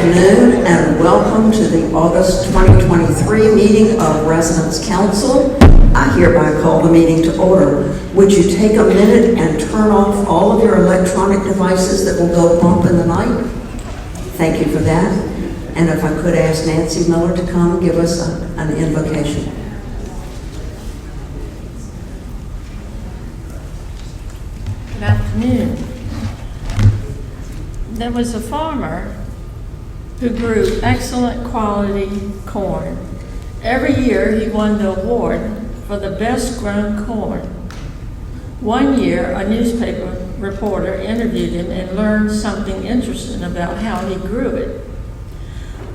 afternoon and welcome to the August 2023 meeting of Residents Council. I hereby call the meeting to order. Would you take a minute and turn off all of your electronic devices that will go bump in the night? Thank you for that. And if I could ask Nancy Miller to come give us an invocation. Good afternoon. There was a farmer who grew excellent quality corn. Every year he won the award for the best grown corn. One year a newspaper reporter interviewed him and learned something interesting about how he grew it.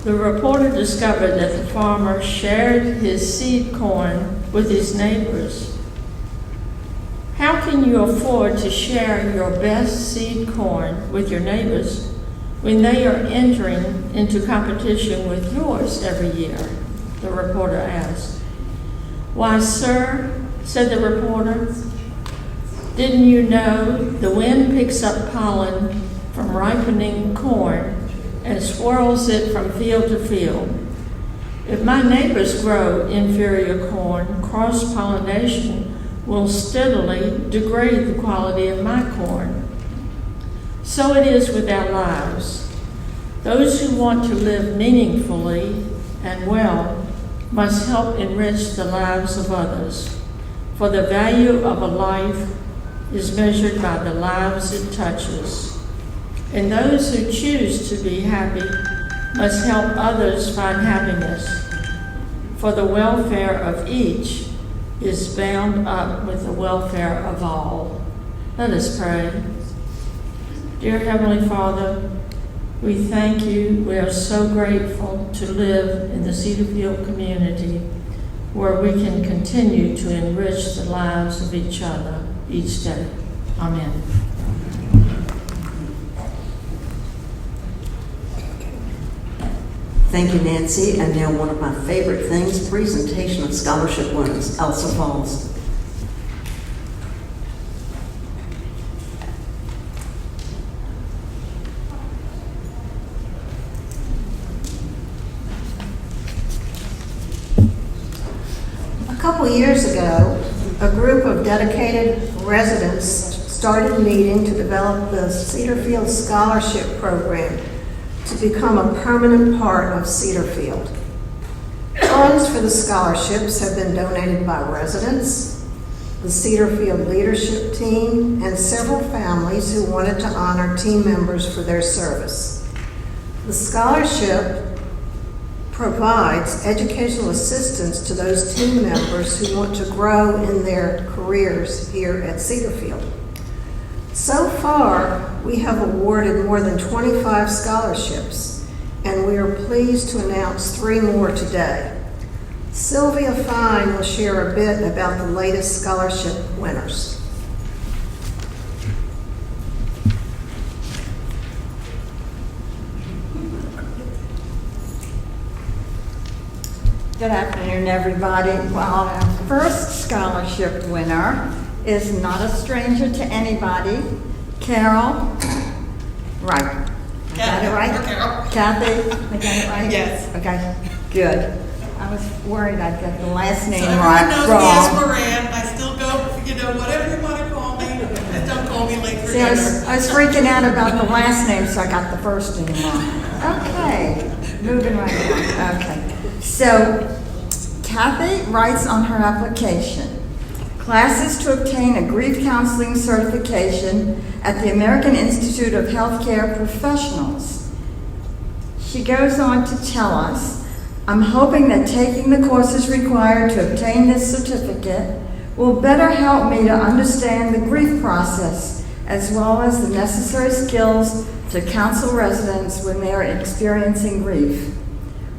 The reporter discovered that the farmer shared his seed corn with his neighbors. How can you afford to share your best seed corn with your neighbors when they are entering into competition with yours every year? The reporter asked. Why, sir, said the reporter, didn't you know the wind picks up pollen from ripening corn and swirls it from field to field? If my neighbors grow inferior corn, cross-pollination will steadily degrade the quality of my corn. So it is with our lives. Those who want to live meaningfully and well must help enrich the lives of others, for the value of a life is measured by the lives it touches. And those who choose to be happy must help others find happiness, for the welfare of each is bound up with the welfare of all. Let us pray. Dear Heavenly Father, we thank you. We are so grateful to live in the Cedarfield community where we can continue to enrich the lives of each other each day. Amen. Thank you, Nancy. And now one of my favorite things, presentation of scholarship winners, Elsa Falls. A couple years ago, a group of dedicated residents started meeting to develop the Cedarfield Scholarship Program to become a permanent part of Cedarfield. Funds for the scholarships have been donated by residents, the Cedarfield leadership team, and several families who wanted to honor team members for their service. The scholarship provides educational assistance to those team members who want to grow in their careers here at Cedarfield. So far, we have awarded more than 25 scholarships, and we are pleased to announce 3 more today. Sylvia Fine will share a bit about the latest scholarship winners. Good afternoon, everybody. Well, our first scholarship winner is not a stranger to anybody. Carol, right. I got it right? Carol. Kathy, I got it right? Yes. Okay, good. I was worried I'd get the last name So right. everyone knows wrong. me as Moran. I still go, whatever you want to call me. Just don't call me late for See, dinner. I was freaking out about the last name, so I got the first name wrong. Okay, moving right along. Okay, so Kathy writes on her application, classes to obtain a grief counseling certification at the American Institute of Healthcare Professionals. She goes on to tell us, I'm hoping that taking the courses required to obtain this certificate will better help me to understand the grief process, as well as the necessary skills to counsel residents when they are experiencing grief.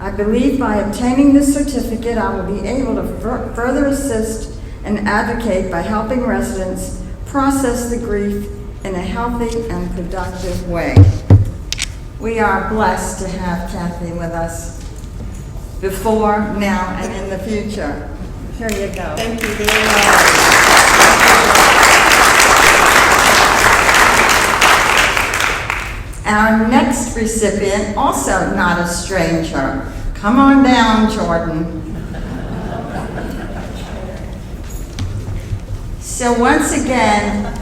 I believe by obtaining this certificate, I will be able to further assist and advocate by helping residents process the grief in a healthy and productive way. We are blessed to have Kathy with us before, now, and in the future. Here you go. Thank you very much. Our next recipient, also not a stranger. Come on down, Jordan. So once again,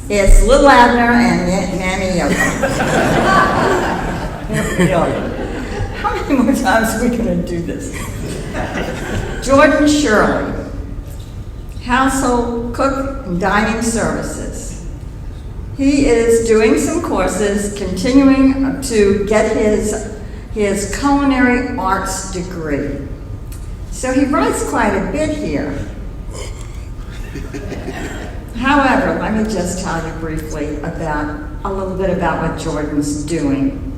it's Lil Abner and Mammy Yoko. How many more times are we going to do this? Jordan Shirley, household cook and dining services. He is doing some courses, continuing to get his culinary arts degree. So he writes quite a bit here. However, let me just tell you briefly a little bit about what Jordan's doing.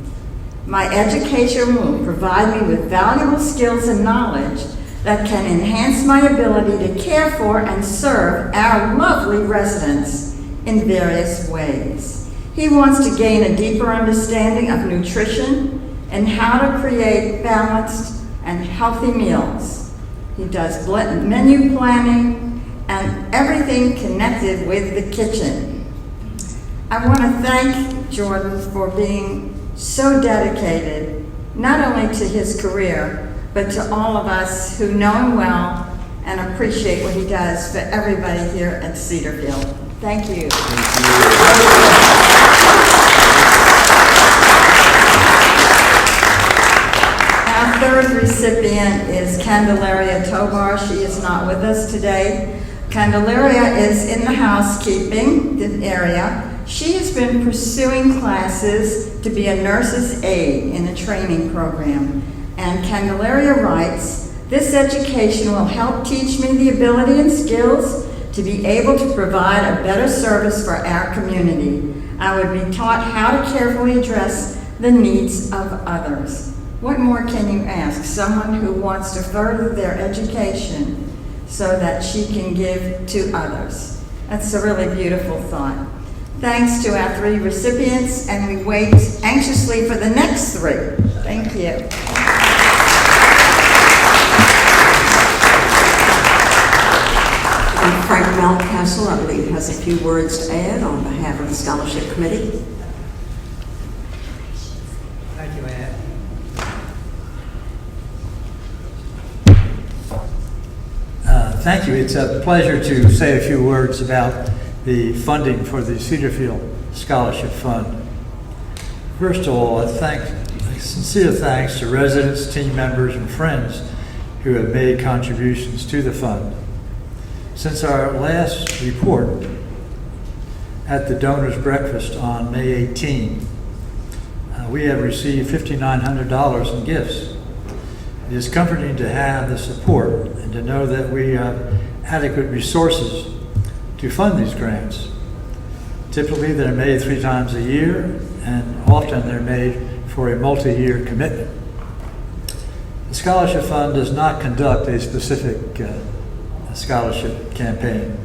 My education will provide me with valuable skills and knowledge that can enhance my ability to care for and serve our lovely residents in various ways. He wants to gain a deeper understanding of nutrition and how to create balanced and healthy meals. He does menu planning and everything connected with the kitchen. I want to thank Jordan for being so dedicated, not only to his career, but to all of us who know him well and appreciate what he does for everybody here at Cedarfield. Thank you. Our third recipient is Candelaria Tobar. She is not with us today. Candelaria is in the housekeeping area. She has been pursuing classes to be a nurse's aide in a training program. And Candelaria writes, "This education will help teach me the ability and skills to be able to provide a better service for our community. I would be taught how to carefully address the needs of others." What more can you ask? Someone who wants to further their education so that she can give to others. That's a really beautiful thought. Thanks to our three recipients, and we wait anxiously for the next three. Thank you. And Frank Mountcastle, I believe, has a few words to add on behalf of the Scholarship Committee. Thank you, Ann. Thank you. It's a pleasure to say a few words about the funding for the Cedarfield Scholarship Fund. First of all, sincere thanks to residents, team members, and friends who have made contributions to the fund. Since our last report at the Donors Breakfast on May 18, we have received $5,900 in gifts. It is comforting to have the support and to know that we have adequate resources to fund these grants. Typically, they're made 3 times a year, and often they're made for a multi-year commitment. The Scholarship Fund does not conduct a specific scholarship campaign.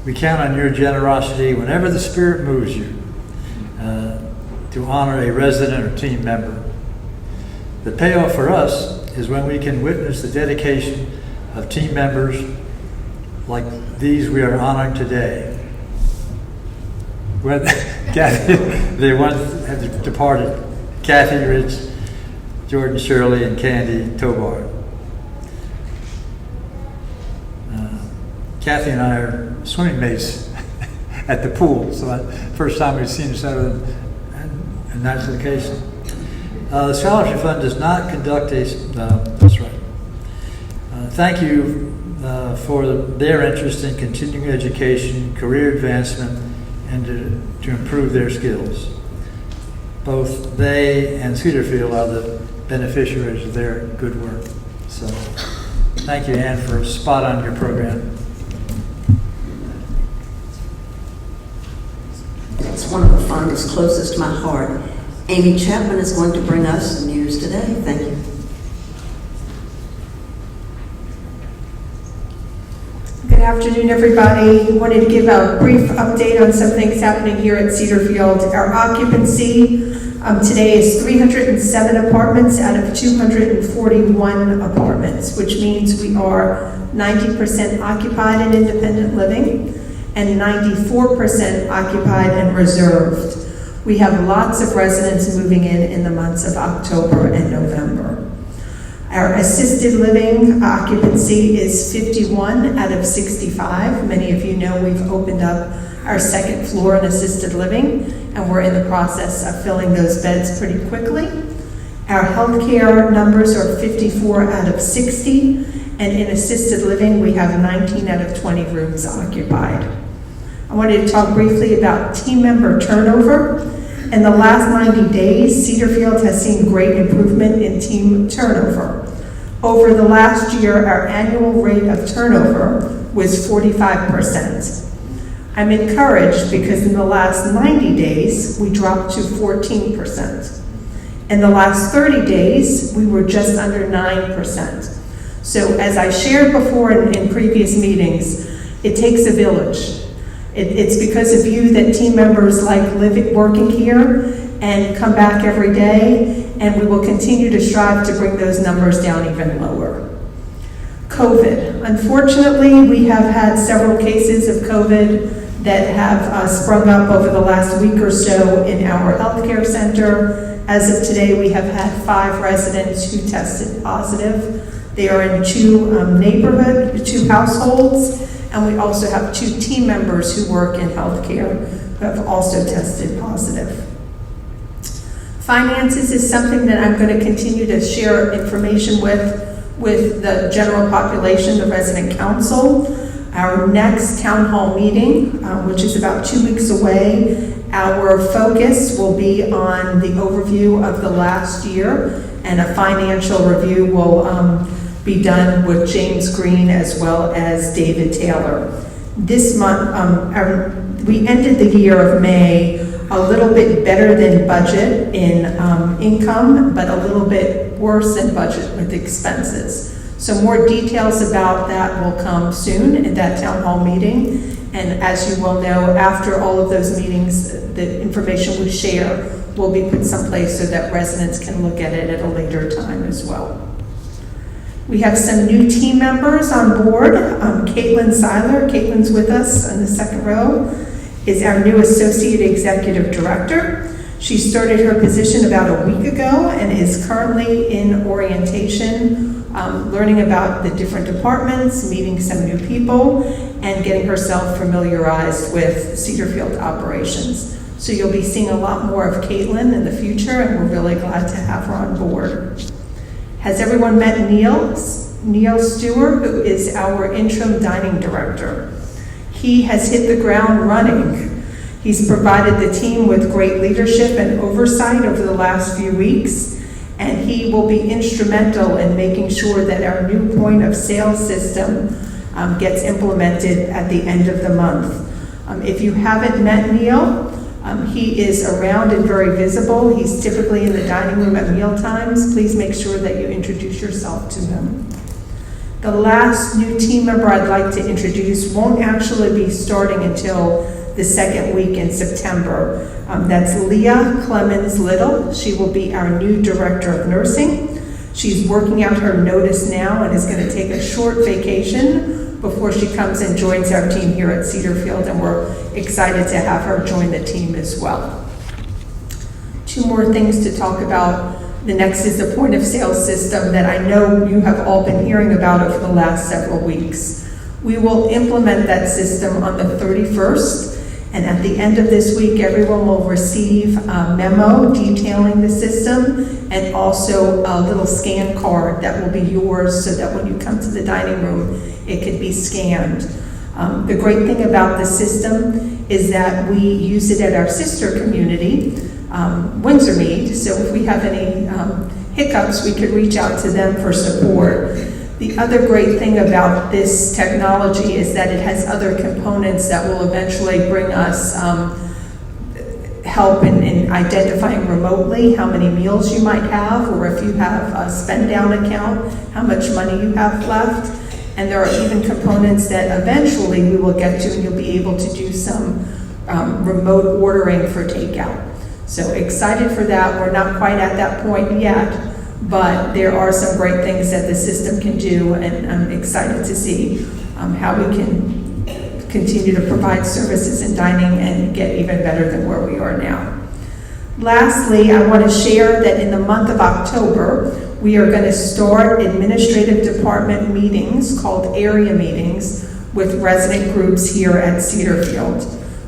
We count on your generosity whenever the Spirit moves you to honor a resident or team member. The payoff for us is when we can witness the dedication of team members like these we are honoring today. They once have departed, Kathy Rich, Jordan Shirley, and Candy Tobar. Kathy and I are swimming mates at the pool, so first time we've seen each other in that location. The Scholarship Fund does not conduct that's right. Thank you for their interest in continuing education, career advancement, and to improve their skills. Both they and Cedarfield are the beneficiaries of their good work. So thank you, Ann, for spot on your program. It's one of the funds closest to my heart. Amy Chapman is going to bring us the news today. Thank you. Good afternoon, everybody. Wanted to give a brief update on some things happening here at Cedarfield. Our occupancy today is 307 apartments out of 241 apartments, which means we are 90% occupied in independent living and 94% occupied and reserved. We have lots of residents moving in the months of October and November. Our assisted living occupancy is 51 out of 65. Many of you know we've opened up our second floor in assisted living, and we're in the process of filling those beds pretty quickly. Our healthcare numbers are 54 out of 60, and in assisted living, we have 19 out of 20 rooms occupied. I wanted to talk briefly about team member turnover. In the last 90 days, Cedarfield has seen great improvement in team turnover. Over the last year, our annual rate of turnover was 45%. I'm encouraged because in the last 90 days, we dropped to 14%. In the last 30 days, we were just under 9%. So as I shared before in previous meetings, it takes a village. It's because of you that team members like working here and come back every day, and we will continue to strive to bring those numbers down even lower. COVID. Unfortunately, we have had several cases of COVID that have sprung up over the last week or so in our healthcare center. As of today, we have had 5 residents who tested positive. They are in 2 households, and we also have 2 team members who work in healthcare who have also tested positive. Finances is something that I'm going to continue to share information with the general population, the resident council. Our next town hall meeting, which is about 2 weeks away, our focus will be on the overview of the last year, and a financial review will be done with James Green as well as David Taylor. This month, we ended the year of May a little bit better than budget in income, but a little bit worse than budget with expenses. So more details about that will come soon in that town hall meeting. And as you well know, after all of those meetings, the information we share will be put someplace so that residents can look at it at a later time as well. We have some new team members on board. Caitlin Seiler, Caitlin's with us in the second row, is our new Associate Executive Director. She started her position about a week ago and is currently in orientation, learning about the different departments, meeting some new people, and getting herself familiarized with Cedarfield operations. So you'll be seeing a lot more of Caitlin in the future, and we're really glad to have her on board. Has everyone met Neil? Neil Stewart, who is our interim dining director. He has hit the ground running. He's provided the team with great leadership and oversight over the last few weeks, and he will be instrumental in making sure that our new point of sale system gets implemented at the end of the month. If you haven't met Neil, he is around and very visible. He's typically in the dining room at meal times. Please make sure that you introduce yourself to him. The last new team member I'd like to introduce won't actually be starting until the second week in September. That's Leah Clemens Little. She will be our new Director of Nursing. She's working out her notice now and is going to take a short vacation before she comes and joins our team here at Cedarfield, and we're excited to have her join the team as well. 2 more things to talk about. The next is the point of sale system that I know you have all been hearing about over the last several weeks. We will implement that system on the 31st, and at the end of this week, everyone will receive a memo detailing the system and also a little scan card that will be yours so that when you come to the dining room, it could be scanned. The great thing about the system is that we use it at our sister community, Windsor Mead, so if we have any hiccups, we could reach out to them for support. The other great thing about this technology is that it has other components that will eventually bring us help in identifying remotely how many meals you might have, or if you have a spend down account, how much money you have left. And there are even components that eventually we will get to, and you'll be able to do some remote ordering for takeout. So excited for that. We're not quite at that point yet, but there are some great things that the system can do, and I'm excited to see how we can continue to provide services in dining and get even better than where we are now. Lastly, I want to share that in the month of October, we are going to start administrative department meetings called area meetings with resident groups here at Cedarfield.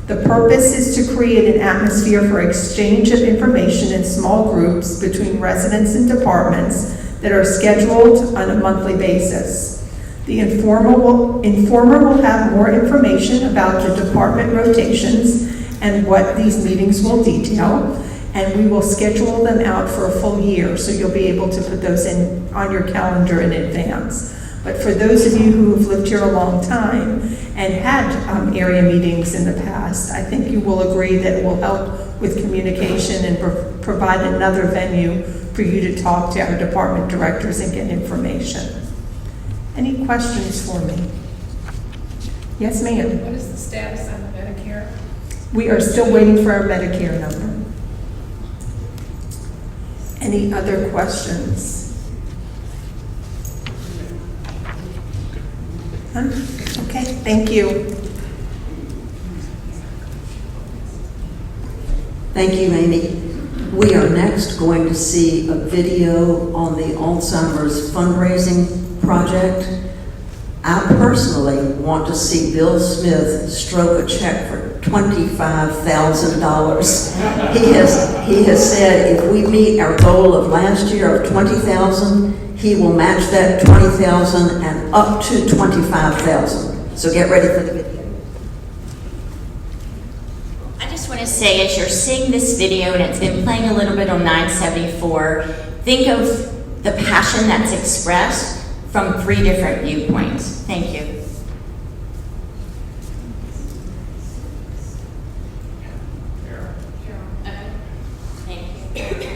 The purpose is to create an atmosphere for exchange of information in small groups between residents and departments that are scheduled on a monthly basis. The informer will have more information about the department rotations and what these meetings will detail, and we will schedule them out for a full year, so you'll be able to put those in on your calendar in advance. But for those of you who have lived here a long time and had area meetings in the past, I think you will agree that it will help with communication and provide another venue for you to talk to our department directors and get information. Any questions for me? Yes, ma'am. What is the status on the Medicare? We are still waiting for our Medicare number. Any other questions? Huh? Okay, thank you. Thank you, Amy. We are next going to see a video on the Alzheimer's fundraising project. I personally want to see Bill Smith stroke a check for $25,000. He has said if we meet our goal of last year of $20,000, he will match that $20,000 and up to $25,000. So get ready for the video. I just want to say, as you're seeing this video, and it's been playing a little bit on 974, think of the passion that's expressed from 3 different viewpoints. Thank you. Thank you.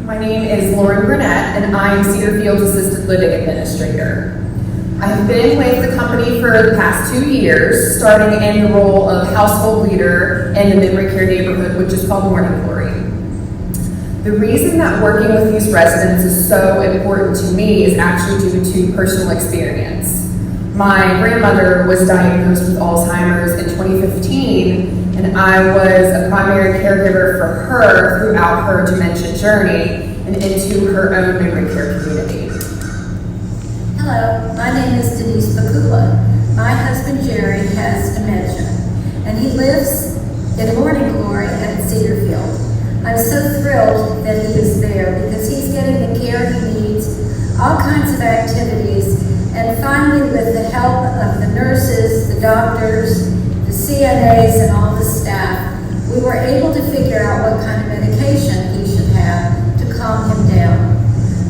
My name is Lauren Burnett, and I'm Cedarfield's Assisted Living Administrator. I have been with the company for the past 2 years, starting in the role of household leader in the memory care neighborhood, which is called Morning Glory. The reason that working with these residents is so important to me is actually due to personal experience. My grandmother was diagnosed with Alzheimer's in 2015, and I was a primary caregiver for her throughout her dementia journey and into her own memory care community. Hello, my name is Denise Bakula. My husband Jerry has dementia, and he lives in Morning Glory at Cedarfield. I'm so thrilled that he is there because he's getting the care he needs, all kinds of activities, and finally with the help of the nurses, the doctors, the CNAs, and all the staff, we were able to figure out what kind of medication he should have to calm him down.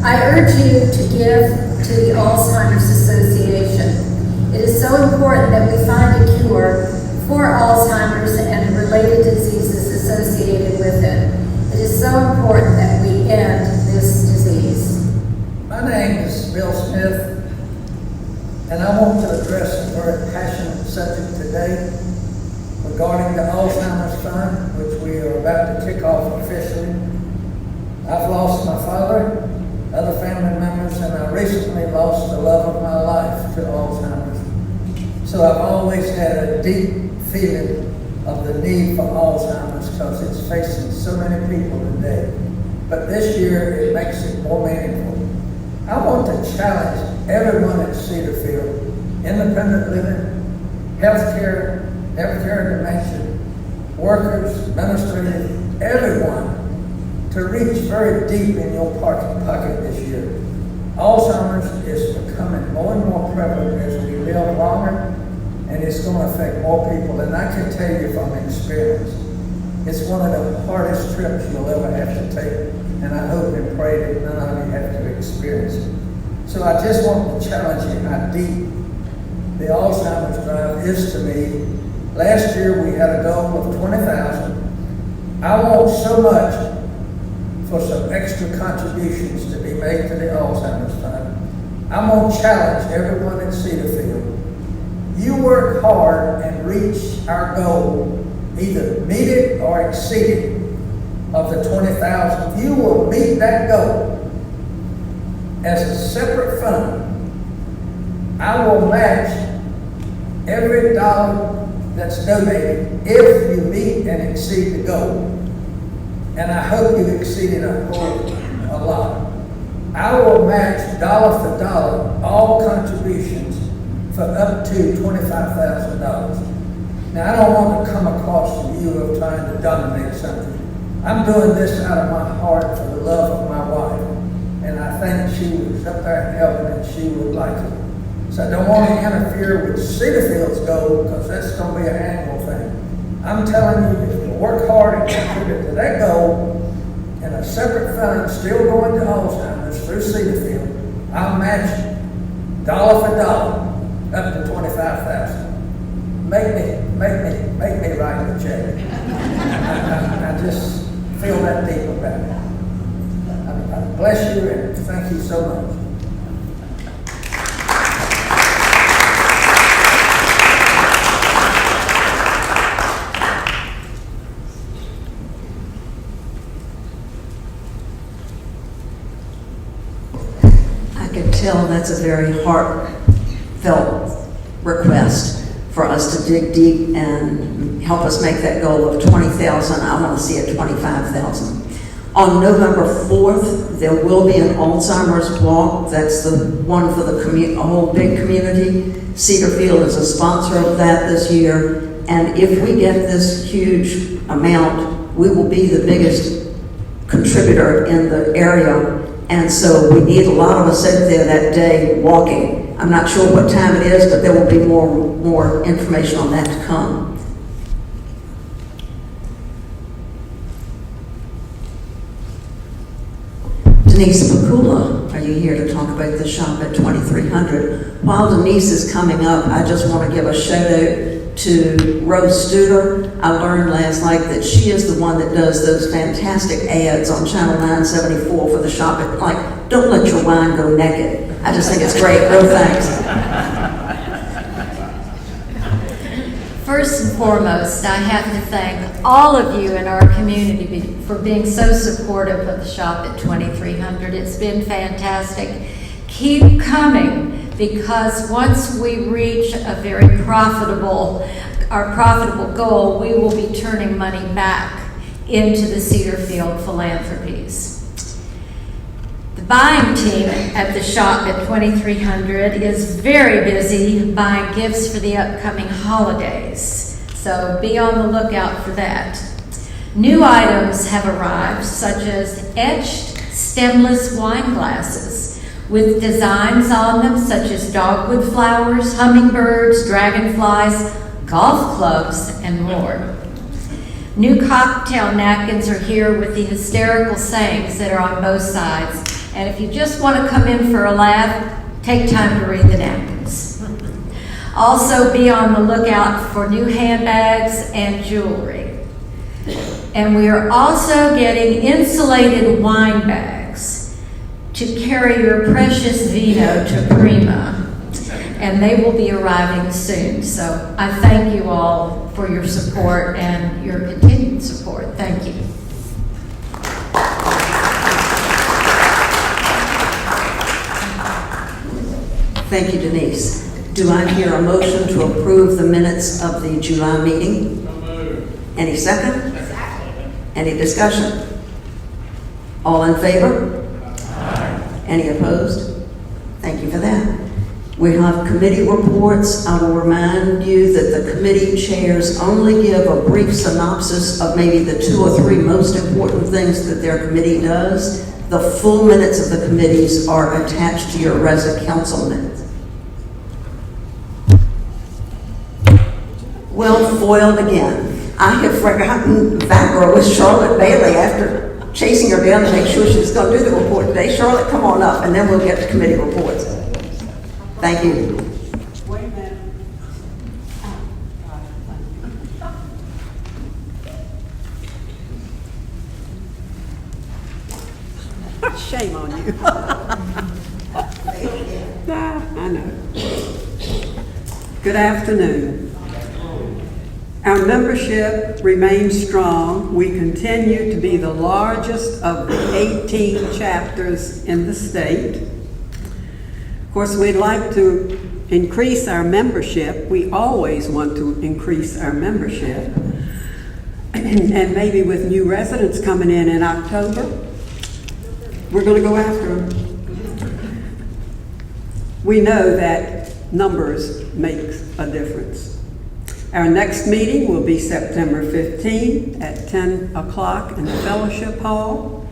I urge you to give to the Alzheimer's Association. It is so important that we find a cure for Alzheimer's and the related diseases associated with it. It is so important that we end this disease. My name is Bill Smith, and I want to address a very passionate subject today regarding the Alzheimer's Fund, which we are about to kick off officially. I've lost my father, other family members, and I recently lost the love of my life to Alzheimer's. So I've always had a deep feeling of the need for Alzheimer's because it's facing so many people today. But this year, it makes it more meaningful. I want to challenge everyone at Cedarfield, independent living, healthcare, Evercare Dementia, workers, administrators, everyone, to reach very deep in your pocket this year. Alzheimer's is becoming more and more prevalent as we live longer, and it's going to affect more people. And I can tell you from experience, it's one of the hardest trips you'll ever have to take, and I hope and pray that none of you have to experience it. So I just want to challenge you how deep the Alzheimer's drive is to me. Last year we had a goal of 20,000. I want so much for some extra contributions to be made to the Alzheimer's Fund. I'm going to challenge everyone in Cedarfield. You work hard and reach our goal, either meet it or exceed it, of the 20,000. You will meet that goal. As a separate fund, I will match every dollar that's donated if you meet and exceed the goal. And I hope you exceeded a lot. I will match dollar for dollar all contributions for up to $25,000. Now, I don't want to come across to you of trying to dominate something. I'm doing this out of my heart for the love of my wife. And I think she was up there helping and she would like it. So I don't want to interfere with Cedarfield's goal because that's going to be an annual thing. I'm telling you, if you work hard and contribute to that goal in a separate fund, still going to Alzheimer's through Cedarfield, I'll match dollar for dollar up to $25,000. Make me write the check. I just feel that deep about it. I bless you and thank you so much. I can tell that's a very heartfelt request for us to dig deep and help us make that goal of 20,000. I want to see it 25,000. On November 4th, there will be an Alzheimer's walk. That's the one for the whole big community. Cedarfield is a sponsor of that this year. And if we get this huge amount, we will be the biggest contributor in the area. And so we need a lot of us out there that day walking. I'm not sure what time it is, but there will be more information on that to come. Denise Pakula, are you here to talk about the shop at 2300? While Denise is coming up, I just want to give a shout out to Rose Studer. I learned last night that she is the one that does those fantastic ads on Channel 974 for the shop at, like, don't let your wine go naked. I just think it's great. Real thanks. First and foremost, I have to thank all of you in our community for being so supportive of the shop at 2300. It's been fantastic. Keep coming, because once we reach a very profitable goal, we will be turning money back into the Cedarfield philanthropies. The buying team at the shop at 2300 is very busy buying gifts for the upcoming holidays, so be on the lookout for that. New items have arrived, such as etched stemless wine glasses with designs on them such as dogwood flowers, hummingbirds, dragonflies, golf clubs, and more. New cocktail napkins are here with the hysterical sayings that are on both sides. And if you just want to come in for a laugh, take time to read the napkins. Also, be on the lookout for new handbags and jewelry. And we are also getting insulated wine bags to carry your precious vino to Prima. And they will be arriving soon. So I thank you all for your support and your continued support. Thank you. Thank you, Denise. Do I hear a motion to approve the minutes of the July meeting? Any second? Any discussion? All in favor? Any opposed? Thank you for that. We have committee reports. I will remind you that the committee chairs only give a brief synopsis of maybe the 2 or 3 most important things that their committee does. The full minutes of the committees are attached to your resident council minutes. Well, foiled again. I have forgotten VACRA with Charlotte Bailey after chasing her down to make sure she was going to do the report today. Charlotte, come on up, and then we'll get to committee reports. Thank you. Wait a minute. Shame on you. I know. Good afternoon. Our membership remains strong. We continue to be the largest of the 18 chapters in the state. Of course, we'd like to increase our membership. We always want to increase our membership. And maybe with new residents coming in October, we're going to go after them. We know that numbers make a difference. Our next meeting will be September 15th at 10 o'clock in the Fellowship Hall.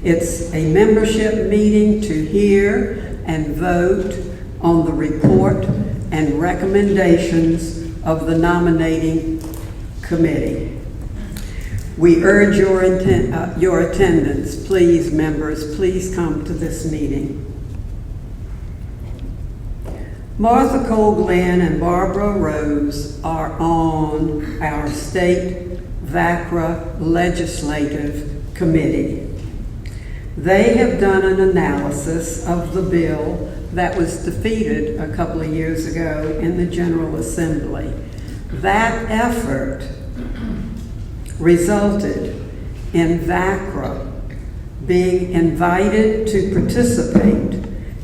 It's a membership meeting to hear and vote on the report and recommendations of the nominating committee. We urge your attendance. Please, members, please come to this meeting. Martha Cole Glenn and Barbara Rose are on our state VACRA legislative committee. They have done an analysis of the bill that was defeated a couple of years ago in the General Assembly. That effort resulted in VACRA being invited to participate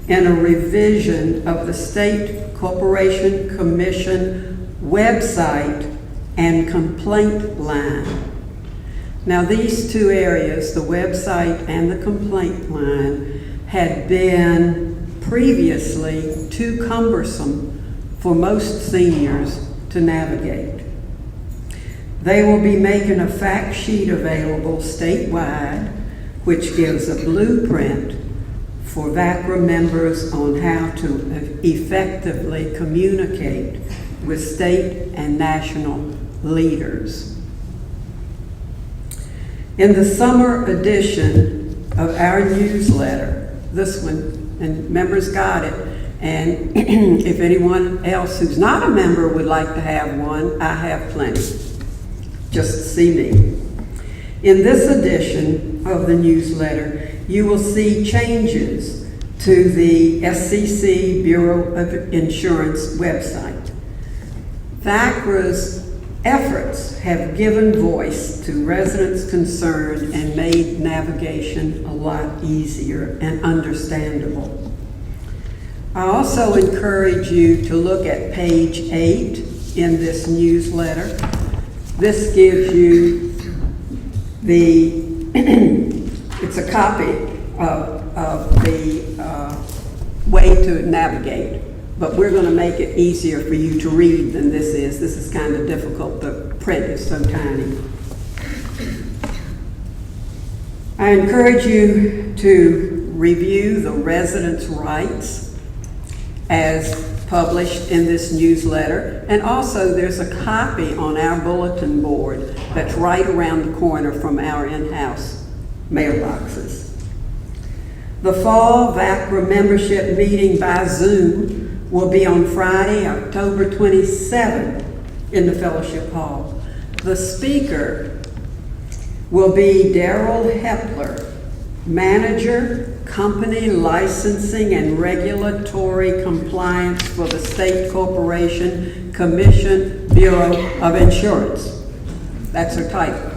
in a revision of the State Corporation Commission website and complaint line. Now, these 2 areas, the website and the complaint line, had been previously too cumbersome for most seniors to navigate. They will be making a fact sheet available statewide, which gives a blueprint for VACRA members on how to effectively communicate with state and national leaders. In the summer edition of our newsletter, this one, and members got it, and if anyone else who's not a member would like to have one, I have plenty. Just see me. In this edition of the newsletter, you will see changes to the SCC Bureau of Insurance website. VACRA's efforts have given voice to residents concerned and made navigation a lot easier and understandable. I also encourage you to look at page 8 in this newsletter. This gives you it's a copy of the way to navigate, but we're going to make it easier for you to read than this is. This is kind of difficult. The print is so tiny. I encourage you to review the residents' rights as published in this newsletter, and also there's a copy on our bulletin board that's right around the corner from our in-house mailboxes. The fall VACRA membership meeting by Zoom will be on Friday, October 27th in the Fellowship Hall. The speaker will be Daryl Hepler, Manager, Company Licensing and Regulatory Compliance for the State Corporation Commission Bureau of Insurance. That's her title.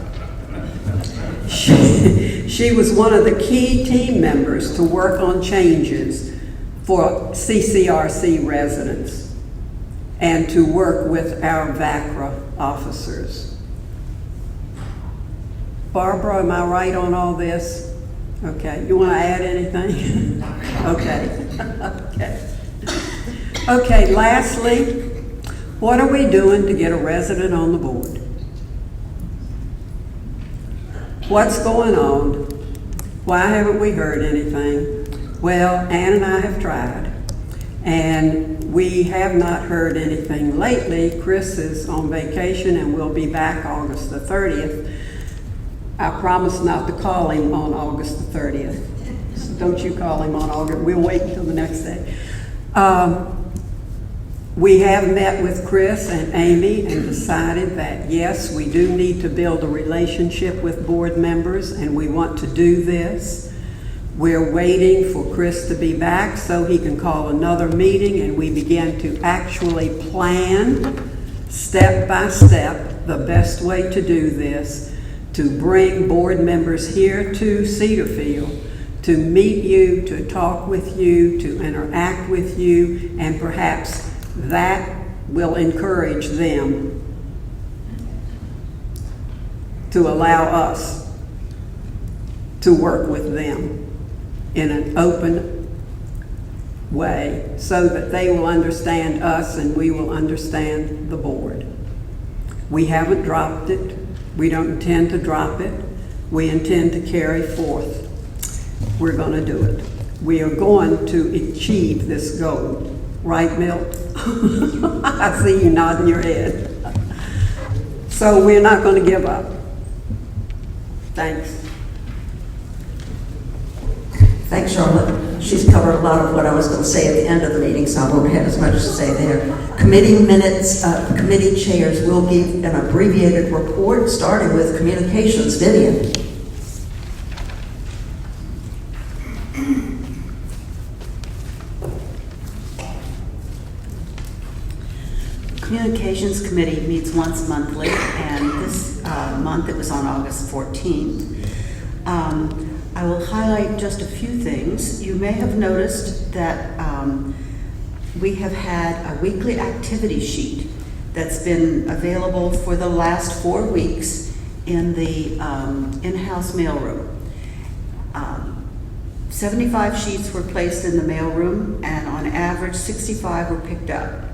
She was one of the key team members to work on changes for CCRC residents and to work with our VACRA officers. Barbara, am I right on all this? Okay, you want to add anything? Okay. Okay. Okay, lastly, what are we doing to get a resident on the board? What's going on? Why haven't we heard anything? Well, Ann and I have tried, and we have not heard anything lately. Chris is on vacation and will be back August the 30th. I promise not to call him on August the 30th. So don't you call him on August, we'll wait until the next day. We have met with Chris and Amy and decided that yes, we do need to build a relationship with board members, and we want to do this. We're waiting for Chris to be back so he can call another meeting and we begin to actually plan step by step the best way to do this, to bring board members here to Cedarfield, to meet you, to talk with you, to interact with you, and perhaps that will encourage them to allow us to work with them in an open way so that they will understand us and we will understand the board. We haven't dropped it. We don't intend to drop it. We intend to carry forth. We're going to do it. We are going to achieve this goal. Right, Milt? I see you nodding your head. So we're not going to give up. Thanks. Thanks, Charlotte. She's covered a lot of what I was going to say at the end of the meeting, so I won't have as much to say there. Committee minutes, committee chairs will give an abbreviated report, starting with communications. Vivian. Communications Committee meets once monthly, and this month it was on August 14th. I will highlight just a few things. You may have noticed that we have had a weekly activity sheet that's been available for the last 4 weeks in the in-house mailroom. 75 sheets were placed in the mailroom, and on average 65 were picked up.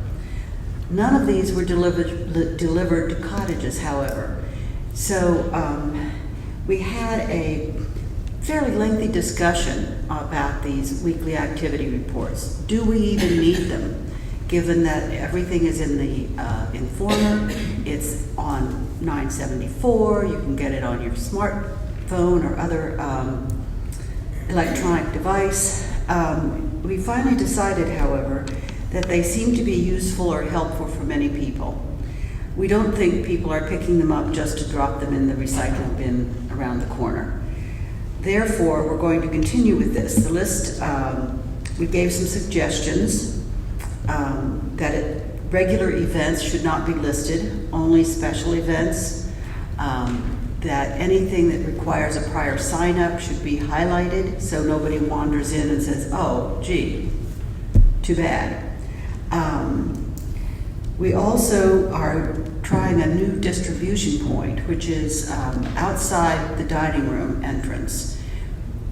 None of these were delivered to cottages, however. So we had a fairly lengthy discussion about these weekly activity reports. Do we even need them, given that everything is in the Informer? It's on 974. You can get it on your smartphone or other electronic device. We finally decided, however, that they seem to be useful or helpful for many people. We don't think people are picking them up just to drop them in the recycling bin around the corner. Therefore, we're going to continue with this. The list, we gave some suggestions that regular events should not be listed, only special events, that anything that requires a prior sign-up should be highlighted so nobody wanders in and says, oh, gee, too bad. We also are trying a new distribution point, which is outside the dining room entrance.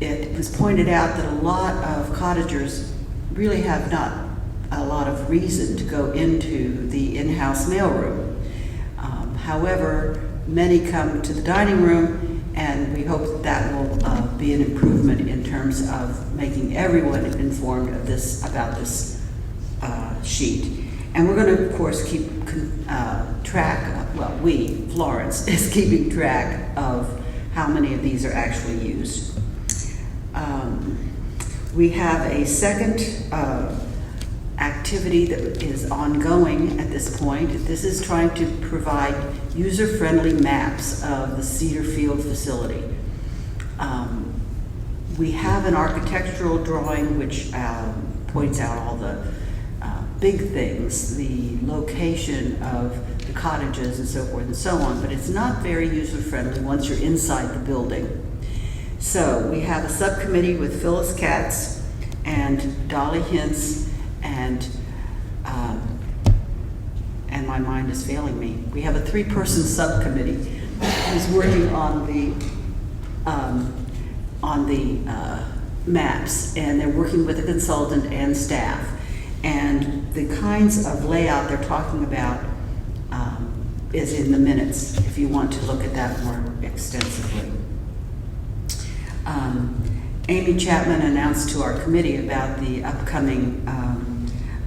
It was pointed out that a lot of cottagers really have not a lot of reason to go into the in-house mailroom. However, many come to the dining room, and we hope that that will be an improvement in terms of making everyone informed of this, about this sheet. And we're going to, of course, keep track of, well, Florence is keeping track of how many of these are actually used. We have a second activity that is ongoing at this point. This is trying to provide user-friendly maps of the Cedarfield facility. We have an architectural drawing which points out all the big things, the location of the cottages and so forth and so on, but it's not very user-friendly once you're inside the building. So we have a subcommittee with Phyllis Katz and Dolly Hintz and my mind is failing me. We have a 3-person subcommittee who's working on the maps, and they're working with a consultant and staff. And the kinds of layout they're talking about is in the minutes, if you want to look at that more extensively. Amy Chapman announced to our committee about the upcoming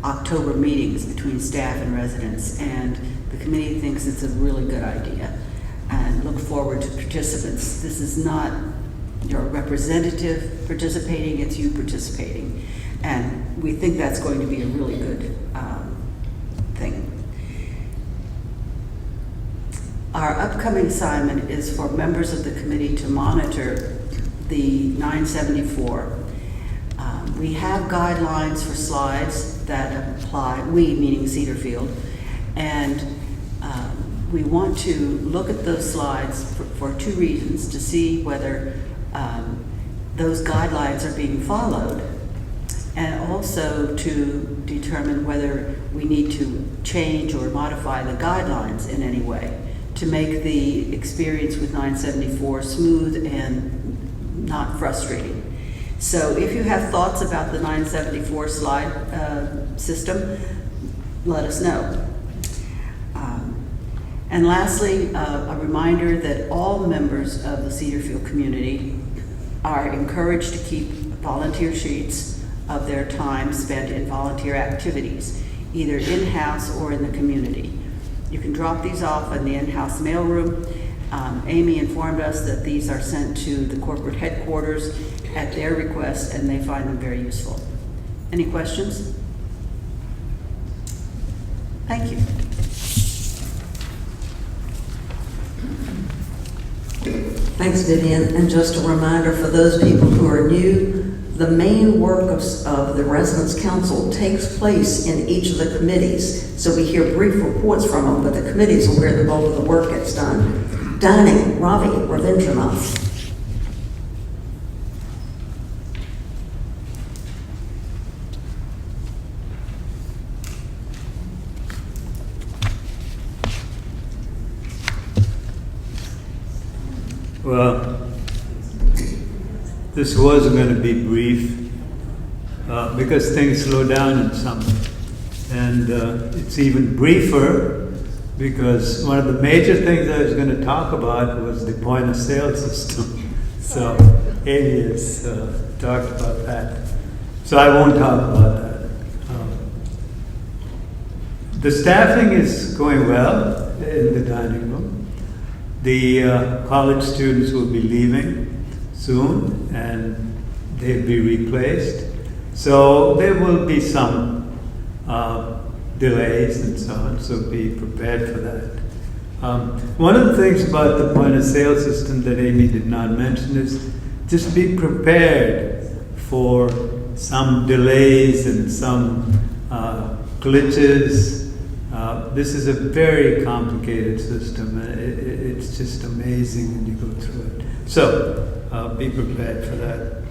October meetings between staff and residents, and the committee thinks it's a really good idea and look forward to participants. This is not your representative participating, it's you participating. And we think that's going to be a really good thing. Our upcoming assignment is for members of the committee to monitor the 974. We have guidelines for slides that apply, we meaning Cedarfield, and we want to look at those slides for two reasons: to see whether those guidelines are being followed, and also to determine whether we need to change or modify the guidelines in any way to make the experience with 974 smooth and not frustrating. So if you have thoughts about the 974 slide system, let us know. And lastly, a reminder that all members of the Cedarfield community are encouraged to keep volunteer sheets of their time spent in volunteer activities, either in-house or in the community. You can drop these off in the in-house mailroom. Amy informed us that these are sent to the corporate headquarters at their request, and they find them very useful. Any questions? Thank you. Thanks, Vivian. And just a reminder for those people who are new, the main work of the Residence Council takes place in each of the committees. So we hear brief reports from them, but the committees are where the bulk of the work gets done. Dining, Ravi Ravindranath. Well, this was going to be brief because things slow down in summer. And it's even briefer because one of the major things I was going to talk about was the point of sale system. So Amy has talked about that. So I won't talk about that. The staffing is going well in the dining room. The college students will be leaving soon and they'll be replaced. So there will be some delays and so on, so be prepared for that. One of the things about the point of sale system that Amy did not mention is just be prepared for some delays and some glitches. This is a very complicated system. It's just amazing when you go through it. So be prepared for that.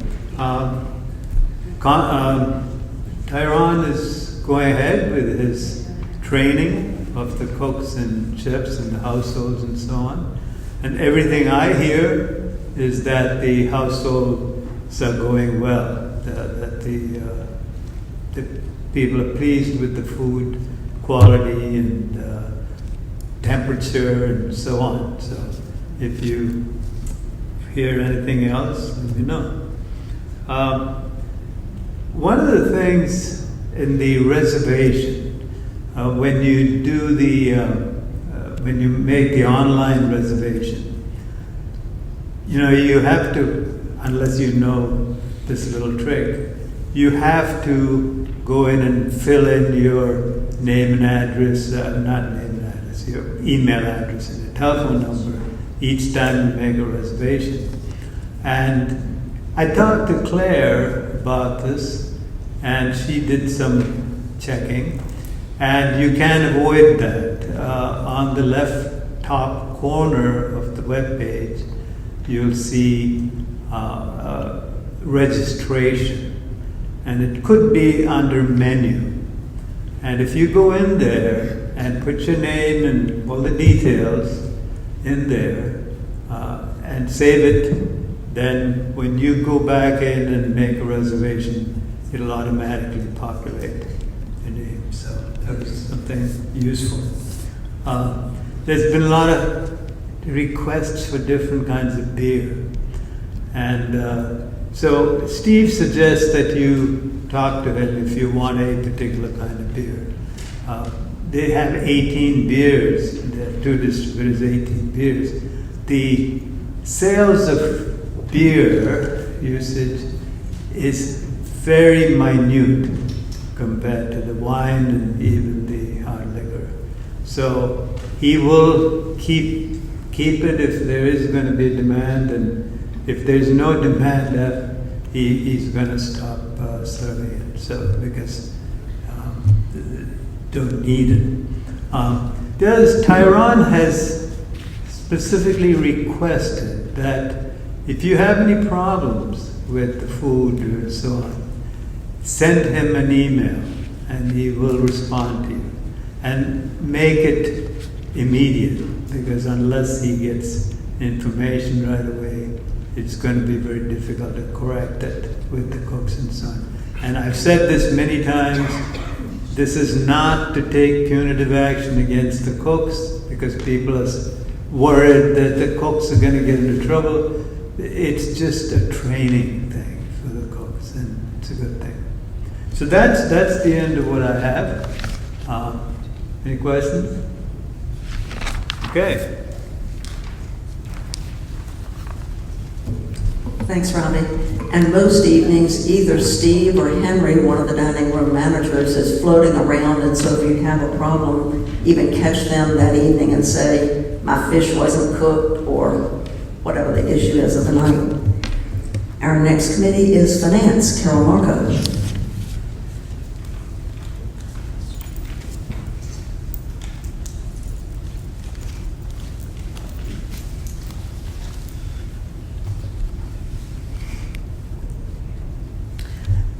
Tyrone is going ahead with his training of the cooks and chefs and the households and so on. And everything I hear is that the households are going well, that the people are pleased with the food quality and temperature and so on. So if you hear anything else, let me know. One of the things in the reservation, when you do the, when you make the online reservation, you know, you have to, unless you know this little trick, you have to go in and fill in your name and address, not name and address, your email address and your telephone number each time you make a reservation. And I talked to Claire about this, and she did some checking, and you can avoid that. On the left top corner of the web page, you'll see registration, and it could be under menu. And if you go in there and put your name and all the details in there and save it, then when you go back in and make a reservation, it'll automatically populate your name. So something useful. There's been a lot of requests for different kinds of beer. And so Steve suggests that you talk to him if you want a particular kind of beer. They have 18 beers. There are 2 distributors, 18 beers. The sales of beer usage is very minute compared to the wine and even the hard liquor. So he will keep it if there is going to be demand, and if there's no demand, he's going to stop serving it. So because don't need it. The other, Tyrone has specifically requested that if you have any problems with the food and so on, send him an email and he will respond to you. And make it immediate, because unless he gets information right away, it's going to be very difficult to correct it with the cooks and so on. And I've said this many times, this is not to take punitive action against the cooks, because people are worried that the cooks are going to get into trouble. It's just a training thing for the cooks, and it's a good thing. So that's the end of what I have. Any questions? Okay. Thanks, Robbie. And most evenings, either Steve or Henry, one of the dining room managers, is floating around, and so if you have a problem, even catch them that evening and say, my fish wasn't cooked, or whatever the issue is of the night. Our next committee is Finance. Carol Marco.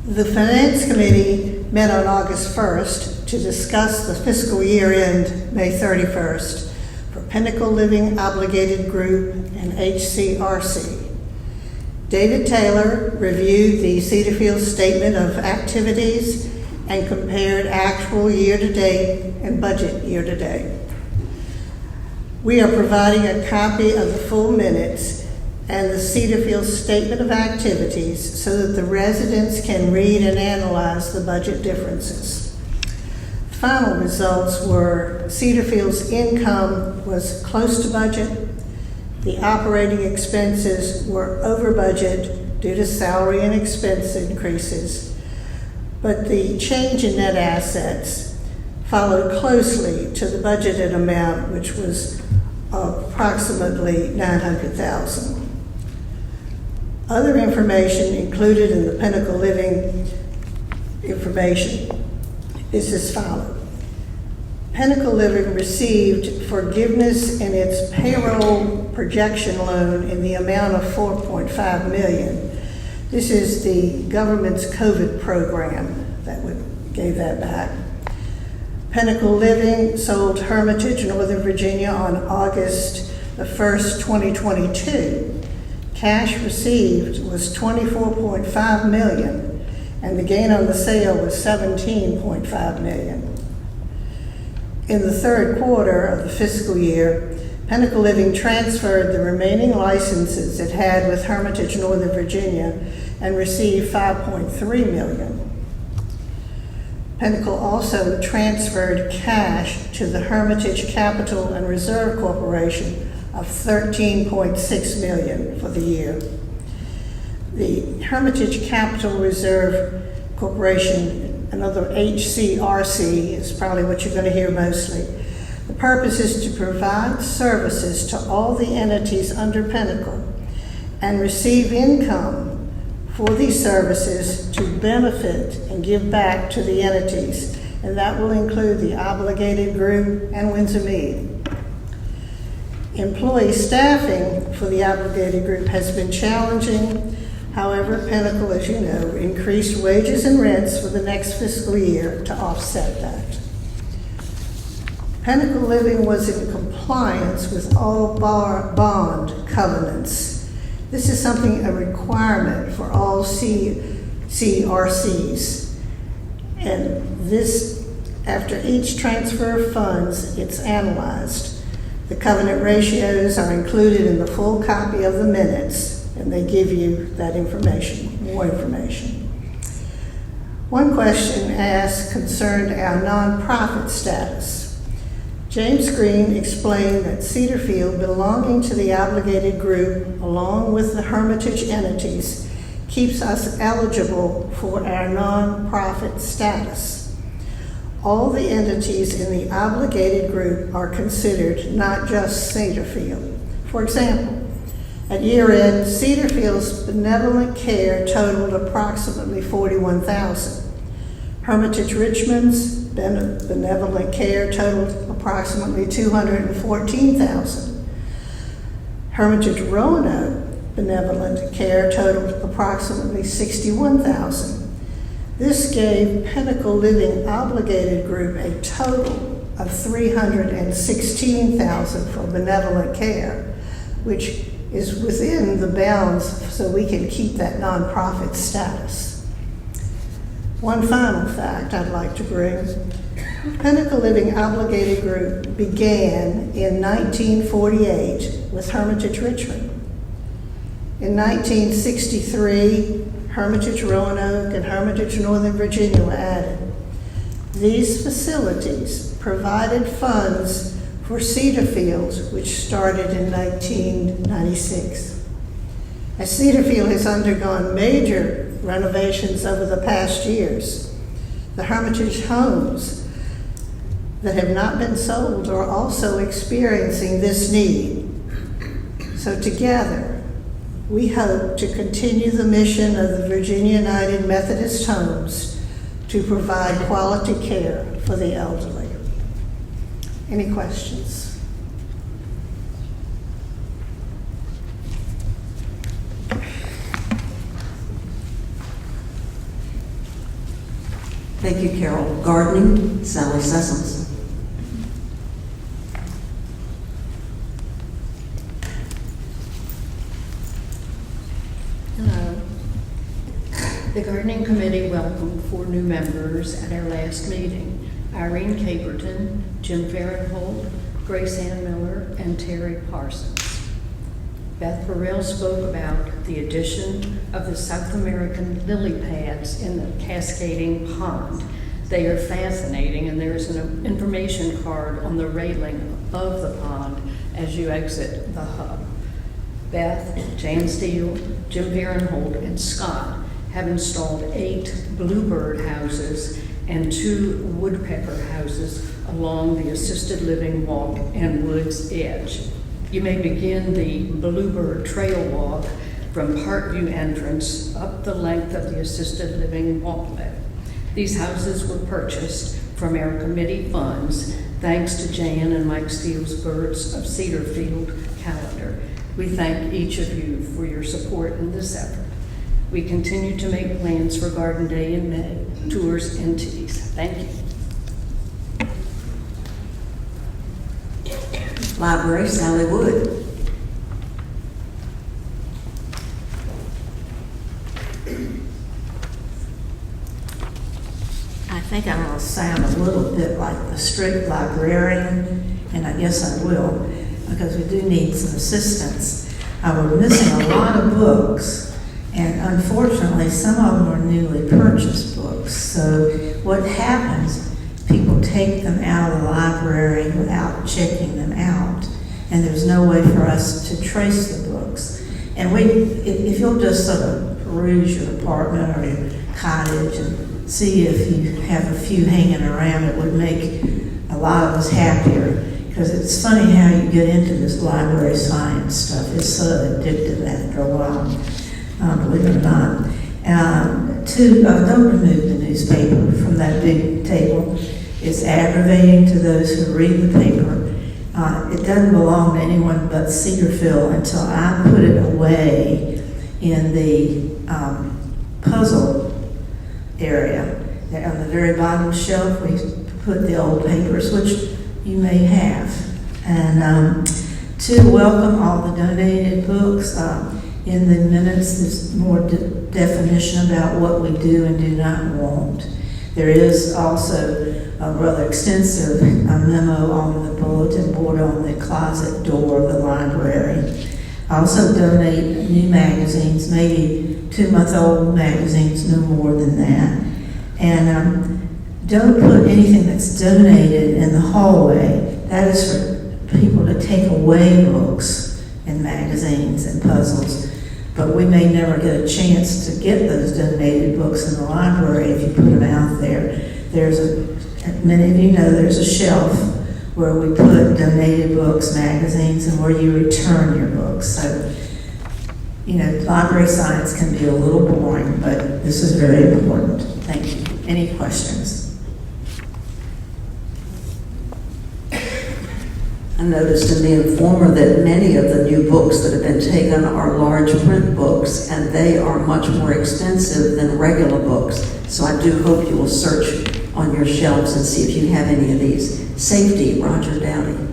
The Finance Committee met on August 1st to discuss the fiscal year end May 31st for Pinnacle Living Obligated Group and HCRC. David Taylor reviewed the Cedarfield Statement of Activities and compared actual year-to-date and budget year-to-date. We are providing a copy of the full minutes and the Cedarfield Statement of Activities so that the residents can read and analyze the budget differences. Final results were Cedarfield's income was close to budget, the operating expenses were over budget due to salary and expense increases, but the change in net assets followed closely to the budgeted amount, which was approximately $900,000. Other information included in the Pinnacle Living information is as follows. Pinnacle Living received forgiveness in its payroll projection loan in the amount of $4.5 million. This is the government's COVID program that gave that back. Pinnacle Living sold Hermitage, Northern Virginia on August the 1st, 2022. Cash received was $24.5 million, and the gain on the sale was $17.5 million. In the third quarter of the fiscal year, Pinnacle Living transferred the remaining licenses it had with Hermitage, Northern Virginia, and received $5.3 million. Pinnacle also transferred cash to the Hermitage Capital and Reserve Corporation of $13.6 million for the year. The Hermitage Capital Reserve Corporation, another HCRC, is probably what you're going to hear mostly. The purpose is to provide services to all the entities under Pinnacle and receive income for these services to benefit and give back to the entities, and that will include the Obligated Group and Windsor Mead. Employee staffing for the Obligated Group has been challenging. However, Pinnacle, as you know, increased wages and rents for the next fiscal year to offset that. Pinnacle Living was in compliance with all bond covenants. This is a requirement for all CRCs. And this After each transfer of funds, it's analyzed. The covenant ratios are included in the full copy of the minutes, and they give you that information, more information. One question asked concerned our nonprofit status. James Green explained that Cedarfield, belonging to the obligated group along with the Hermitage entities, keeps us eligible for our nonprofit status. All the entities in the obligated group are considered, not just Cedarfield. For example, at year-end, Cedarfield's benevolent care totaled approximately $41,000. Hermitage Richmond's benevolent care totaled approximately $214,000. Hermitage Roanoke benevolent care totaled approximately $61,000. This gave Pinnacle Living Obligated Group a total of $316,000 for benevolent care, which is within the bounds so we can keep that nonprofit status. One final fact I'd like to bring. Pinnacle Living Obligated Group began in 1948 with Hermitage Richmond. In 1963, Hermitage Roanoke and Hermitage Northern Virginia were added. These facilities provided funds for Cedarfield, which started in 1996. As Cedarfield has undergone major renovations over the past years, the Hermitage homes that have not been sold are also experiencing this need. So together, we hope to continue the mission of the Virginia United Methodist Homes to provide quality care for the elderly. Any questions? Thank you, Carol. Gardening, Sally Sessoms. Hello. The Gardening Committee welcomed 4 new members at our last meeting: Irene Caperton, Jim Farrenholt, Grace Ann Miller, and Terry Parsons. Beth Burrell spoke about the addition of the South American lily pads in the cascading pond. They are fascinating, and there's an information card on the railing above the pond as you exit the hub. Beth, Jan Steele, Jim Farrenholt, and Scott have installed 8 bluebird houses and 2 woodpecker houses along the assisted living walk and woods edge. You may begin the Bluebird Trail Walk from Parkview entrance up the length of the assisted living walkway. These houses were purchased from our committee funds thanks to Jan and Mike Steele's Birds of Cedarfield calendar. We thank each of you for your support in this effort. We continue to make plans for Garden Day in May, tours and teas. Thank you. Library, Sally Wood. I think I'm going to sound a little bit like the strict librarian, and I guess I will, because we do need some assistance. We're missing a lot of books, and unfortunately, some of them are newly purchased books. So what happens, people take them out of the library without checking them out, and there's no way for us to trace the books. And if you'll just sort of peruse your apartment or your cottage and see if you have a few hanging around, it would make a lot of us happier. Because it's funny how you get into this library science stuff. It's so addictive after a while, believe it or not. Don't remove the newspaper from that big table. It's aggravating to those who read the paper. It doesn't belong to anyone but Cedarfield until I put it away in the puzzle area. On the very bottom shelf, we put the old papers, which you may have. And to welcome all the donated books. In the minutes, there's more definition about what we do and do not want. There is also a rather extensive memo on the bulletin board on the closet door of the library. I also donate new magazines, maybe 2-month-old magazines, no more than that. And don't put anything that's donated in the hallway. That is for people to take away books and magazines and puzzles. But we may never get a chance to get those donated books in the library if you put them out there. Many of you know there's a shelf where we put donated books, magazines, and where you return your books. So, library science can be a little boring, but this is very important. Thank you. Any questions? I noticed in the Informer that many of the new books that have been taken are large print books, and they are much more expensive than regular books. So I do hope you will search on your shelves and see if you have any of these. Safety, Roger Downey.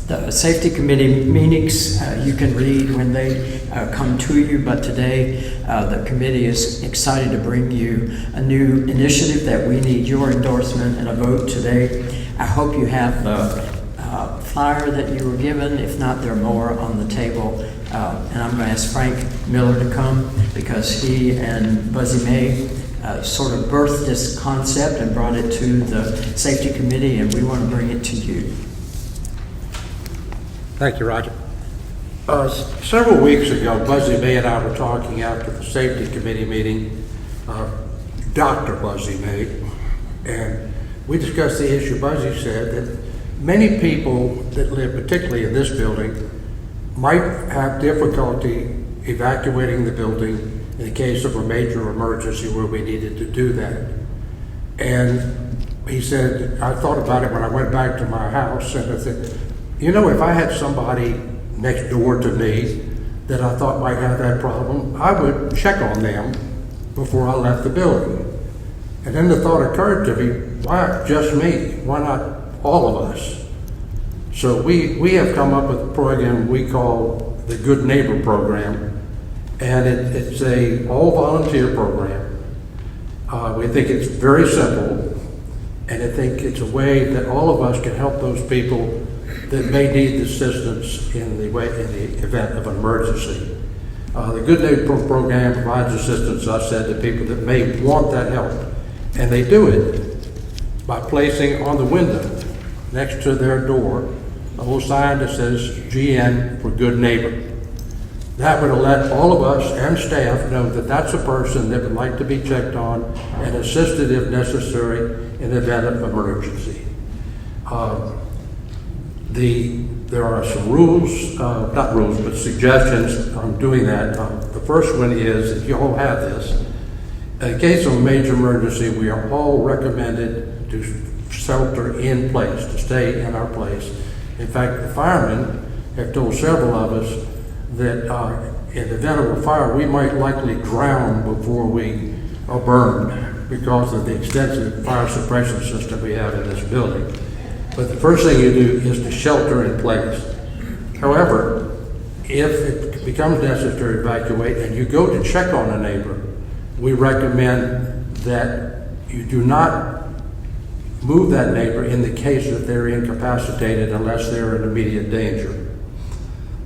The safety committee meetings, you can read when they come to you, but today the committee is excited to bring you a new initiative that we need your endorsement and a vote today. I hope you have the flyer that you were given. If not, there are more on the table. And I'm going to ask Frank Miller to come because he and Buzzy May sort of birthed this concept and brought it to the safety committee, and we want to bring it to you. Thank you, Roger. Several weeks ago, Buzzy May and I were talking after the safety committee meeting, Dr. Buzzy May, and we discussed the issue. Buzzy said that many people that live, particularly in this building, might have difficulty evacuating the building in the case of a major emergency where we needed to do that. And he said, I thought about it when I went back to my house, and I said, if I had somebody next door to me that I thought might have that problem, I would check on them before I left the building. And then the thought occurred to me, why just me? Why not all of us? So we have come up with a program we call the Good Neighbor Program, and it's a all-volunteer program. We think it's very simple, and I think it's a way that all of us can help those people that may need assistance in the event of an emergency. The Good Neighbor Program provides assistance, I said, to people that may want that help. And they do it by placing on the window next to their door a little sign that says GN for Good Neighbor. That would let all of us and staff know that that's a person that would like to be checked on and assisted if necessary in the event of emergency. There are some rules, not rules, but suggestions on doing that. The first one is, if you all have this, in case of a major emergency, we are all recommended to shelter in place, to stay in our place. In fact, the firemen have told several of us that in the event of a fire, we might likely drown before we are burned because of the extensive fire suppression system we have in this building. But the first thing you do is to shelter in place. However, if it becomes necessary to evacuate and you go to check on a neighbor, we recommend that you do not move that neighbor in the case that they're incapacitated unless they're in immediate danger.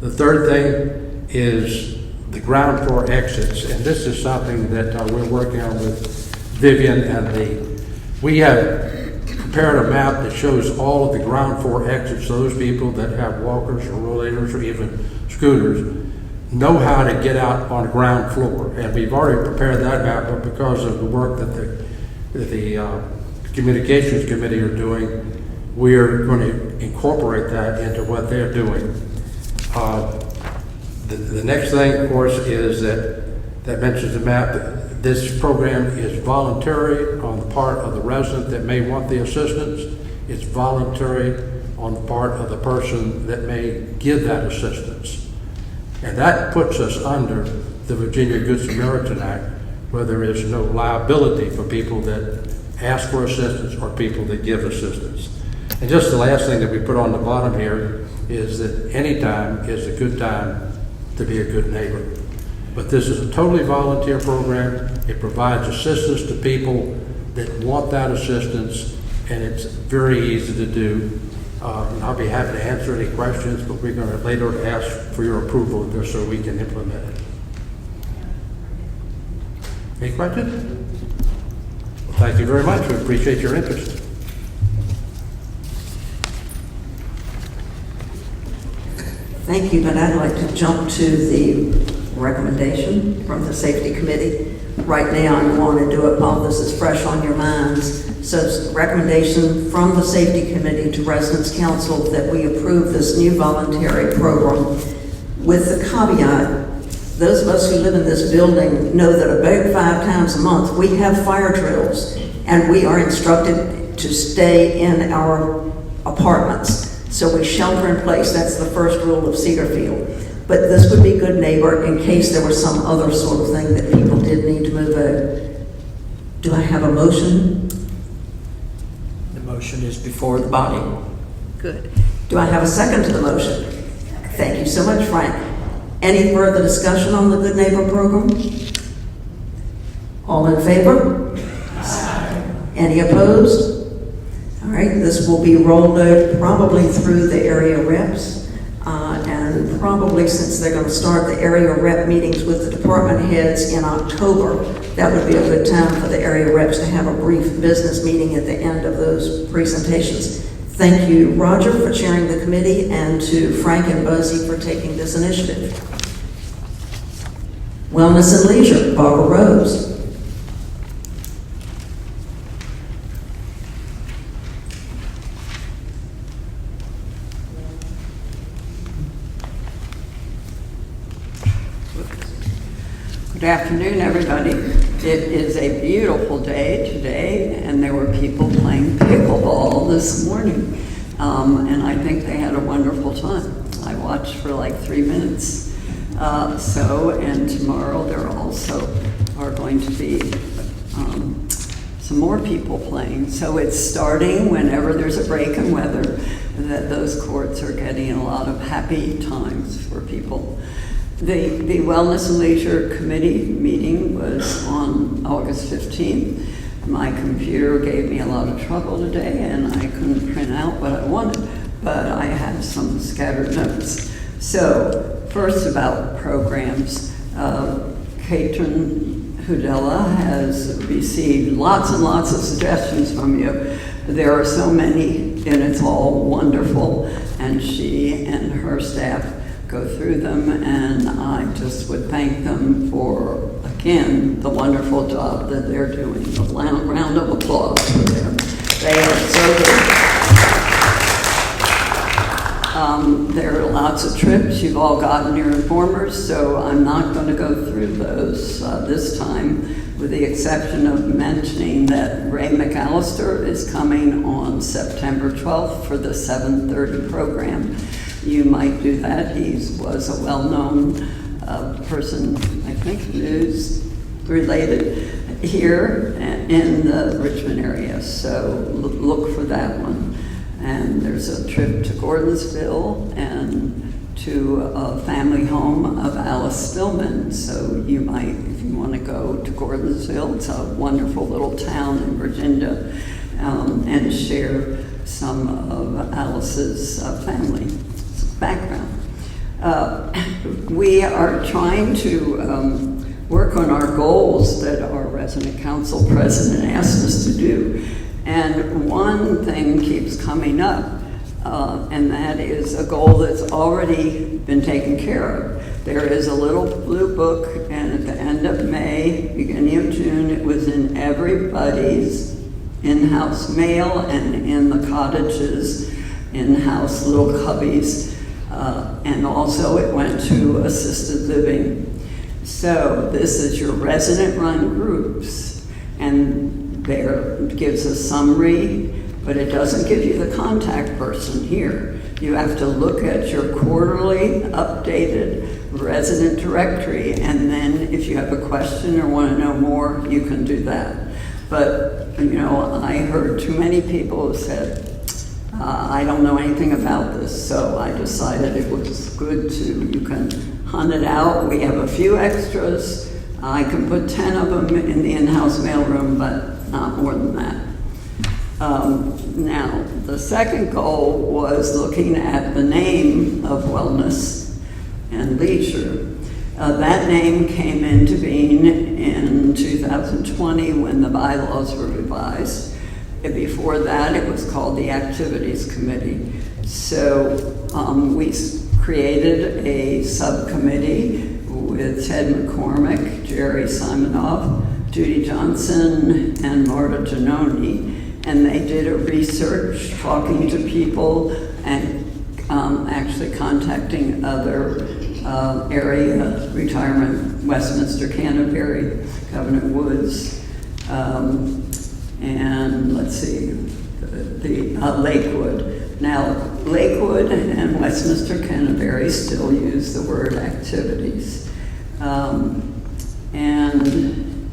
The third thing is the ground floor exits, and this is something that we're working on with Vivian and we have prepared a map that shows all of the ground floor exits. Those people that have walkers or rollators or even scooters know how to get out on the ground floor. And we've already prepared that map, but because of the work that the communications committee are doing, we are going to incorporate that into what they're doing. The next thing, of course, is that mentions the map. This program is voluntary on the part of the resident that may want the assistance. It's voluntary on the part of the person that may give that assistance. And that puts us under the Virginia Good Samaritan Act, where there is no liability for people that ask for assistance or people that give assistance. And just the last thing that we put on the bottom here is that any time is a good time to be a good neighbor. But this is a totally volunteer program. It provides assistance to people that want that assistance, and it's very easy to do. And I'll be happy to answer any questions, but we're going to later ask for your approval of this so we can implement it. Any questions? Well, thank you very much. We appreciate your interest. Thank you, but I'd like to jump to the recommendation from the Safety Committee. Right now, I want to do it while this is fresh on your minds. So it's a recommendation from the Safety Committee to Residents Council that we approve this new voluntary program with the caveat, those of us who live in this building know that about 5 times a month we have fire drills, and we are instructed to stay in our apartments. So we shelter in place. That's the first rule of Cedarfield. But this would be good neighbor in case there was some other sort of thing that people did need to move out. Do I have a motion? The motion is before the body. Good. Do I have a second to the motion? Thank you so much, Frank. Any further discussion on the Good Neighbor program? All in favor? Any opposed? All right, this will be rolled out probably through the area reps. And probably since they're going to start the area rep meetings with the department heads in October, that would be a good time for the area reps to have a brief business meeting at the end of those presentations. Thank you, Roger, for chairing the committee, and to Frank and Buzzy for taking this initiative. Wellness and Leisure, Barbara Rose. Good afternoon, everybody. It is a beautiful day today, and there were people playing pickleball this morning, and I think they had a wonderful time. I watched for like 3 minutes. And tomorrow there also are going to be some more people playing. So it's starting whenever there's a break in weather, that those courts are getting a lot of happy times for people. The Wellness and Leisure Committee meeting was on August 15th. My computer gave me a lot of trouble today, and I couldn't print out what I wanted, but I have some scattered notes. So, first about programs. Katrin Hudella has received lots and lots of suggestions from you. There are so many, and it's all wonderful, and she and her staff go through them, and I just would thank them for, again, the wonderful job that they're doing. A round of applause for them. They are so good. There are lots of trips. You've all gotten your informers, so I'm not going to go through those this time, with the exception of mentioning that Ray McAllister is coming on September 12th for the 7:30 program. You might do that. He was a well-known person, I think news related, here in the Richmond area. So look for that one. And there's a trip to Gordonsville and to a family home of Alice Stillman. So you might, if you want to go to Gordonsville, it's a wonderful little town in Virginia, and share some of Alice's family background. We are trying to work on our goals that our resident council president asked us to do. And one thing keeps coming up, and that is a goal that's already been taken care of. There is a little blue book, and at the end of May, beginning of June, it was in everybody's in-house mail and in the cottages, in-house little cubbies. And also it went to assisted living. So this is your resident-run groups, and there it gives a summary, but it doesn't give you the contact person here. You have to look at your quarterly updated resident directory, and then if you have a question or want to know more, you can do that. But, you know, I heard too many people who said, I don't know anything about this, so I decided it was good you can hunt it out. We have a few extras. I can put 10 of them in the in-house mailroom, but not more than that. Now, the second goal was looking at the name of Wellness and Leisure. That name came into being in 2020 when the bylaws were revised. Before that, it was called the Activities Committee. So we created a subcommittee with Ted McCormick, Jerry Simonoff, Judy Johnson, and Marta Giannoni. And they did a research, talking to people and actually contacting other area retirement, Westminster, Canterbury, Covenant Woods, and let's see, the Lakewood. Now, Lakewood and Westminster Canterbury still use the word activities. And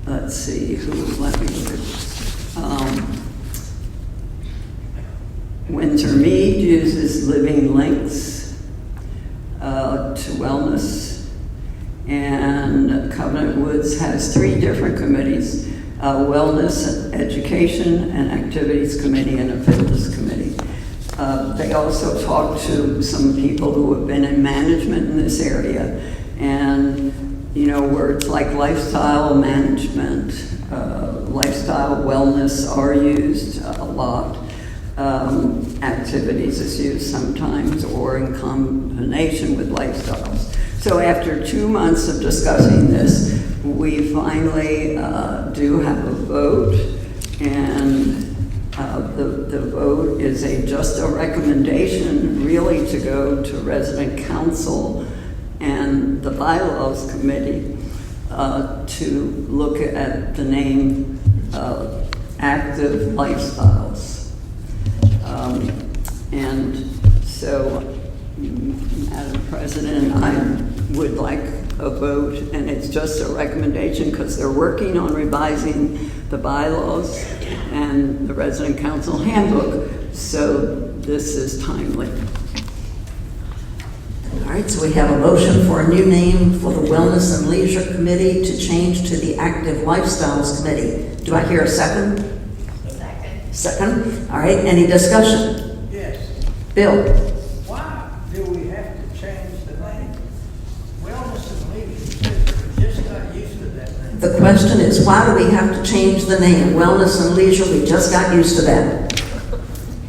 let's see, let me look at this. Windsor Mead uses Living Links to Wellness, and Covenant Woods has 3 different committees: Wellness, Education, and Activities Committee, and a Fitness Committee. They also talked to some people who have been in management in this area, and words like lifestyle management, lifestyle wellness are used a lot. Activities is used sometimes, or in combination with lifestyles. So after 2 months of discussing this, we finally do have a vote, and the vote is just a recommendation really to go to resident council and the bylaws committee to look at the name Active Lifestyles. And so, Madam President, I would like a vote, and it's just a recommendation because they're working on revising the bylaws and the resident council handbook, so this is timely. All right, so we have a motion for a new name for the Wellness and Leisure Committee to change to the Active Lifestyles Committee. Do I hear a second? Second. Second? All right, any discussion? Yes. Bill? Why do we have to change the name? Wellness and Leisure, we just got used to that name. The question is, why do we have to change the name? Wellness and Leisure, we just got used to that.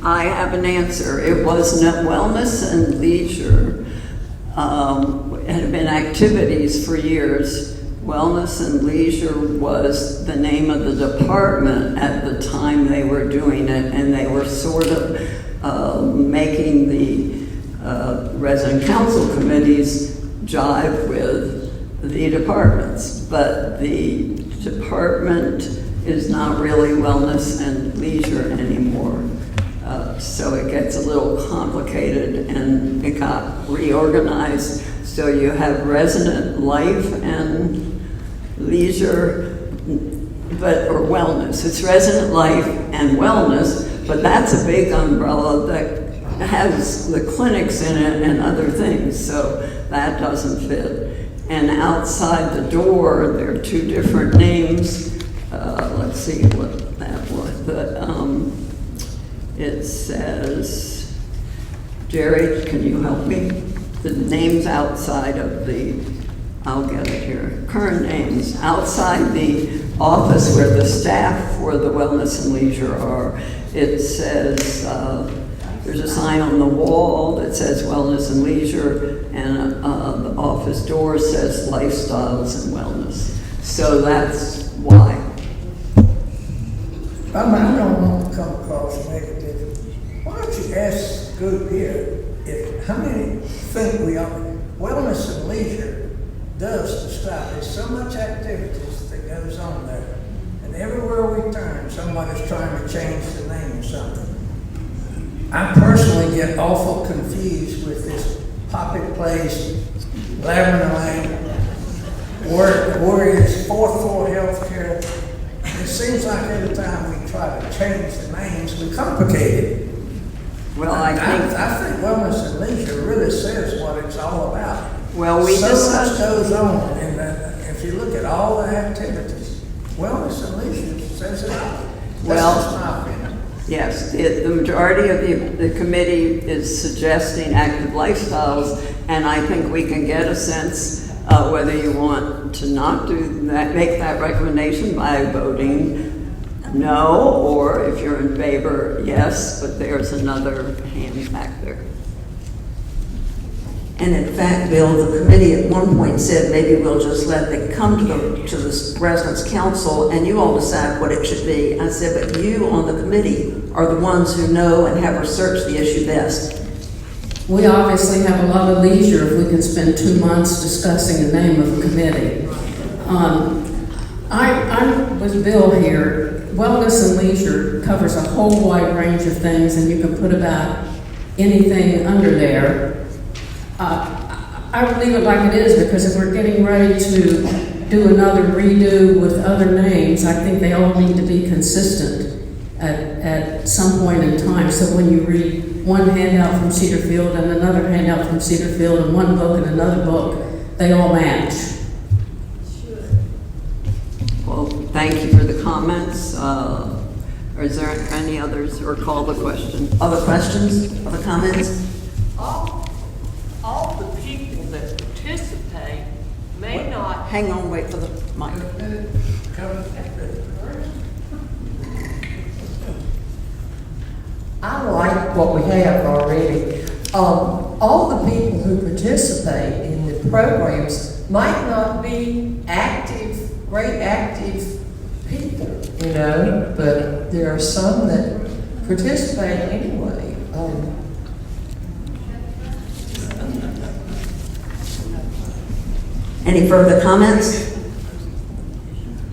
I have an answer. It was not Wellness and Leisure. It had been activities for years. Wellness and Leisure was the name of the department at the time they were doing it, and they were sort of making the resident council committees jive with the departments. But the department is not really Wellness and Leisure anymore. So it gets a little complicated, and it got reorganized. So you have resident life and leisure, or wellness. It's resident life and wellness, but that's a big umbrella that has the clinics in it and other things, so that doesn't fit. And outside the door, there are 2 different names. Let's see what that was. It says, Jerry, can you help me? The names outside of I'll get it here, current names, outside the office where the staff for the Wellness and Leisure are, it says, there's a sign on the wall that says Wellness and Leisure, and the office door says Lifestyles and Wellness. So that's why. I don't want to come across negative. Why don't you ask the group here how many think we are? Wellness and Leisure does describe, there's so much activities that goes on there. And everywhere we turn, somebody's trying to change the name of something. I personally get awful confused with this Poppy Place, Lavender Lane, where it's 4th floor healthcare. It seems like every time we try to change the names, we complicate it. Well, I think, I think wellness and leisure really says what it's all about. well, we So discussed. much goes on, and if you look at all the activities, wellness and leisure says it all. Well, That's just my opinion. Yes, the majority of the committee is suggesting active lifestyles, and I think we can get a sense whether you want to not do that, make that recommendation by voting no, or if you're in favor, yes, but there's another hand back there. And in fact, Bill, the committee at one point said maybe we'll just let it come to the residents' council and you all decide what it should be. I said, but you on the committee are the ones who know and have researched the issue best. We obviously have a lot of leisure if we can spend 2 months discussing the name of a committee. I'm with Bill here. Wellness and leisure covers a whole wide range of things, and you can put about anything under there. I would leave it like it is, because if we're getting ready to do another redo with other names, I think they all need to be consistent at some point in time. So when you read one handout from Cedarfield and another handout from Cedarfield and one book and another book, they all match. Well, thank you for the comments. Or is there any others, or call the question? Other questions, other comments? All the people that participate may not. Hang on, wait for the mic. I like what we have already. All the people who participate in the programs might not be great active people, you know, but there are some that participate anyway. Any further comments?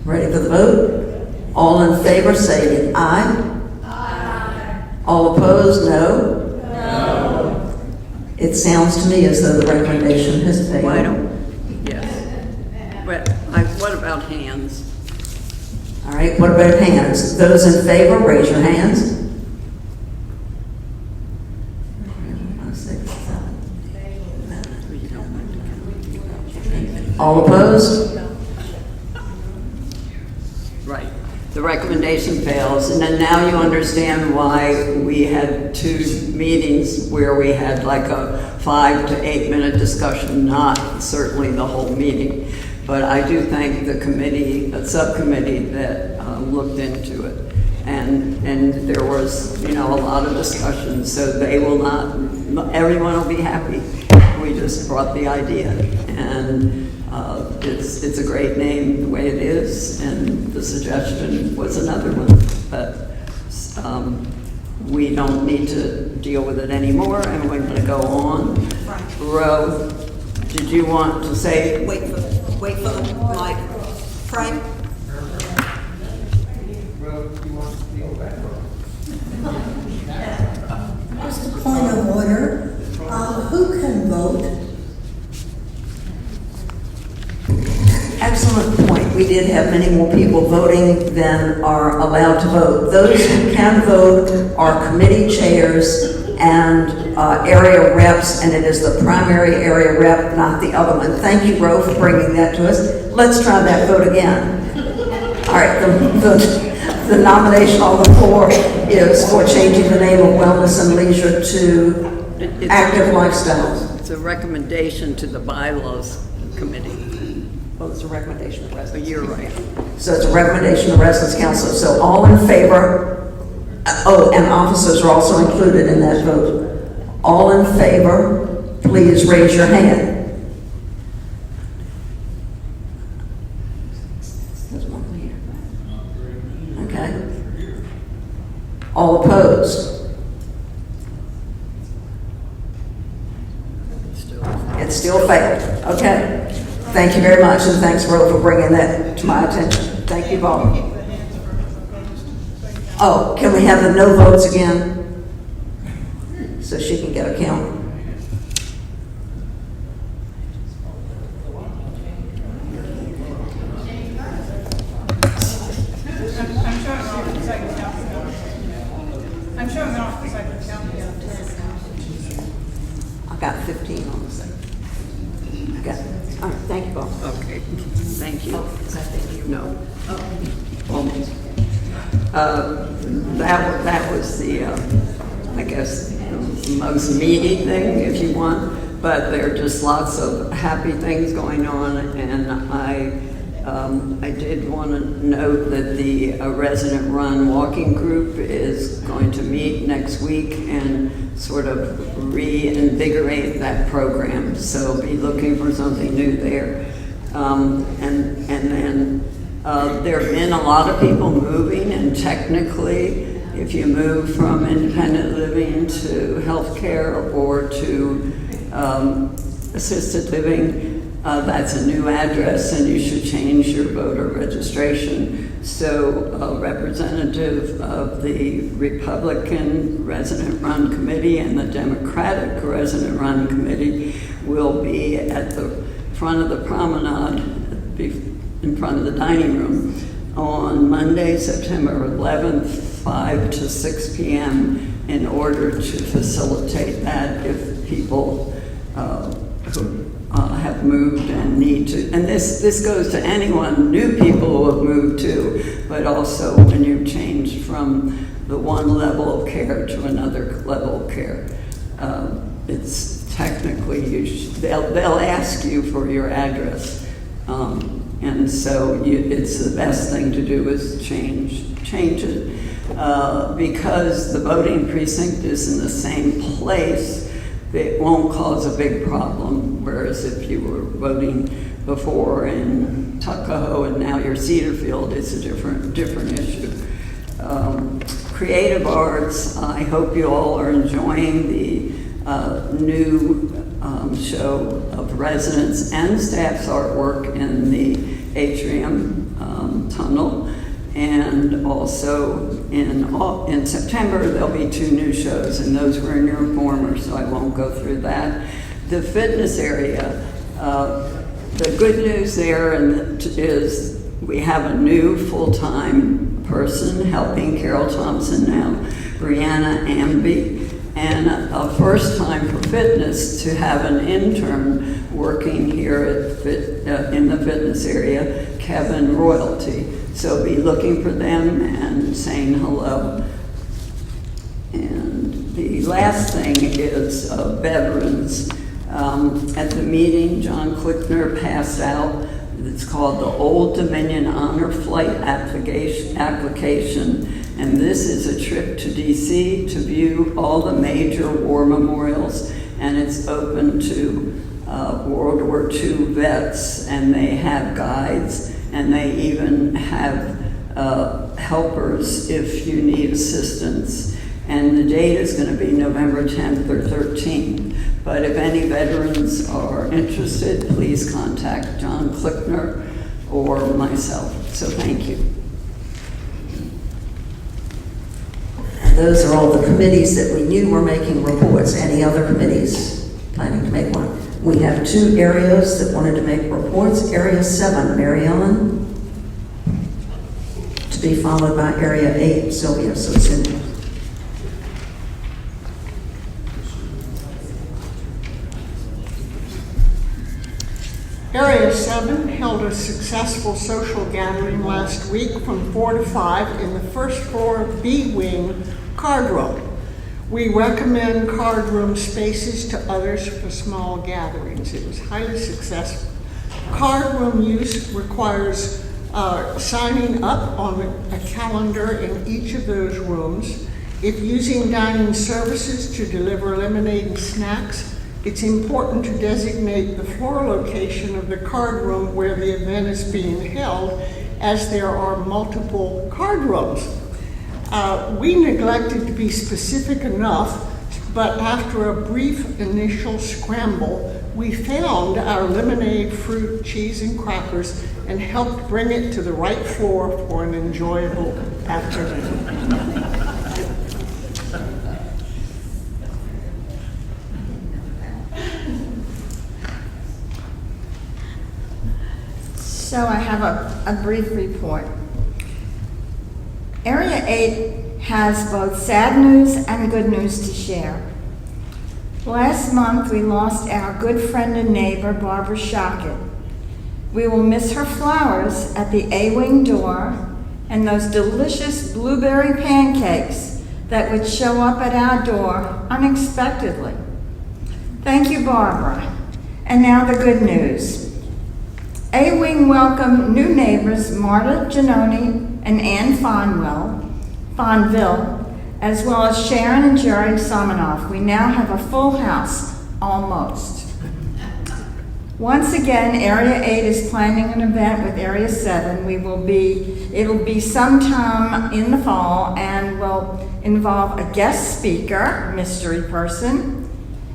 Ready for the vote? All in favor say aye. Aye. All opposed, no? No. It sounds to me as though the recommendation has failed. Why don't, yes. But what about hands? All right, what about hands? Those in favor, raise your hands. 6, 7. All opposed? Right. The recommendation fails, and then now you understand why we had 2 meetings where we had like a 5 to 8 minute discussion, not certainly the whole meeting. But I do thank the committee, the subcommittee that looked into it. And there was, you know, a lot of discussion, so they will not, everyone will be happy. We just brought the idea, and it's a great name the way it is, and the suggestion was another one. But we don't need to deal with it anymore, and we're going to go on. Ro, did you want to say? Wait for the mic. Frank? Just a point of order. Who can vote? Excellent point. We did have many more people voting than are allowed to vote. Those who can vote are committee chairs and area reps, and it is the primary area rep, not the other one. Thank you, Ro, for bringing that to us. Let's try that vote again. All right, the nomination on the floor is for changing the name of Wellness and Leisure to Active Lifestyles. It's a recommendation to the bylaws committee. Well, it's a recommendation of residents. You're right. So it's a recommendation of residents council. So all in favor, and officers are also included in that vote. All in favor, please raise your hand. There's one here. Okay. All opposed? It still failed. Okay. Thank you very much, and thanks, Ro, for bringing that to my attention. Thank you, Bob. Oh, can we have the no votes again? So she can get a count. I've got 15 on the second. Okay, all right, thank you, Bob. Okay, thank you. Is that the you? No. Almost. That was the, I guess, the most meaty thing, if you want, but there are just lots of happy things going on, and I did want to note that the resident-run walking group is going to meet next week and sort of reinvigorate that program, so be looking for something new there. And then there have been a lot of people moving, and technically, if you move from independent living to healthcare or to assisted living, that's a new address, and you should change your voter registration. So a representative of the Republican Resident-Run Committee and the Democratic Resident-Run Committee will be at the front of the promenade, in front of the dining room, on Monday, September 11th, 5 to 6 p.m. in order to facilitate that if people who have moved and need to. And this goes to anyone, new people who have moved too, but also when you change from the one level of care to another level of care. It's technically, they'll ask you for your address. And so it's the best thing to do is change it. Because the voting precinct is in the same place, it won't cause a big problem. Whereas if you were voting before in Tuckahoe and now you're Cedarfield, it's a different issue. Creative arts, I hope you all are enjoying the new show of residents and staff's artwork in the atrium tunnel. And also in September, there'll be 2 new shows, and those were in your informer, so I won't go through that. The fitness area, the good news there is we have a new full-time person helping Carol Thompson now, Brianna Amby, and a first time for fitness to have an intern working here in the fitness area, Kevin Royalty. So be looking for them and saying hello. And the last thing is veterans. At the meeting, John Klickner passed out, it's called the Old Dominion Honor Flight application. And this is a trip to DC to view all the major war memorials, and it's open to World War II vets, and they have guides, and they even have helpers if you need assistance. And the date is going to be November 10th or 13th. But if any veterans are interested, please contact John Klickner or myself. So thank you. And those are all the committees that we knew were making reports. Any other committees planning to make one? We have 2 areas that wanted to make reports. Area 7, Mary Ellen, to be followed by Area 8, Sylvia. So it's in. Area 7 held a successful social gathering last week from 4 to 5 in the first floor B wing card room. We recommend card room spaces to others for small gatherings. It was highly successful. Card room use requires signing up on a calendar in each of those rooms. If using dining services to deliver lemonade and snacks, it's important to designate the floor location of the card room where the event is being held, as there are multiple card rooms. We neglected to be specific enough, but after a brief initial scramble, we found our lemonade, fruit, cheese, and crackers and helped bring it to the right floor for an enjoyable afternoon. So I have a brief report. Area 8 has both sad news and good news to share. Last month, we lost our good friend and neighbor, Barbara Shockett. We will miss her flowers at the A-wing door and those delicious blueberry pancakes that would show up at our door unexpectedly. Thank you, Barbara. And now the good news. A-wing welcomed new neighbors Marta Giannoni and Ann Fonville, as well as Sharon and Jerry Somanoff. We now have a full house, almost. Once again, Area 8 is planning an event with Area 7. It'll be sometime in the fall and will involve a guest speaker, mystery person,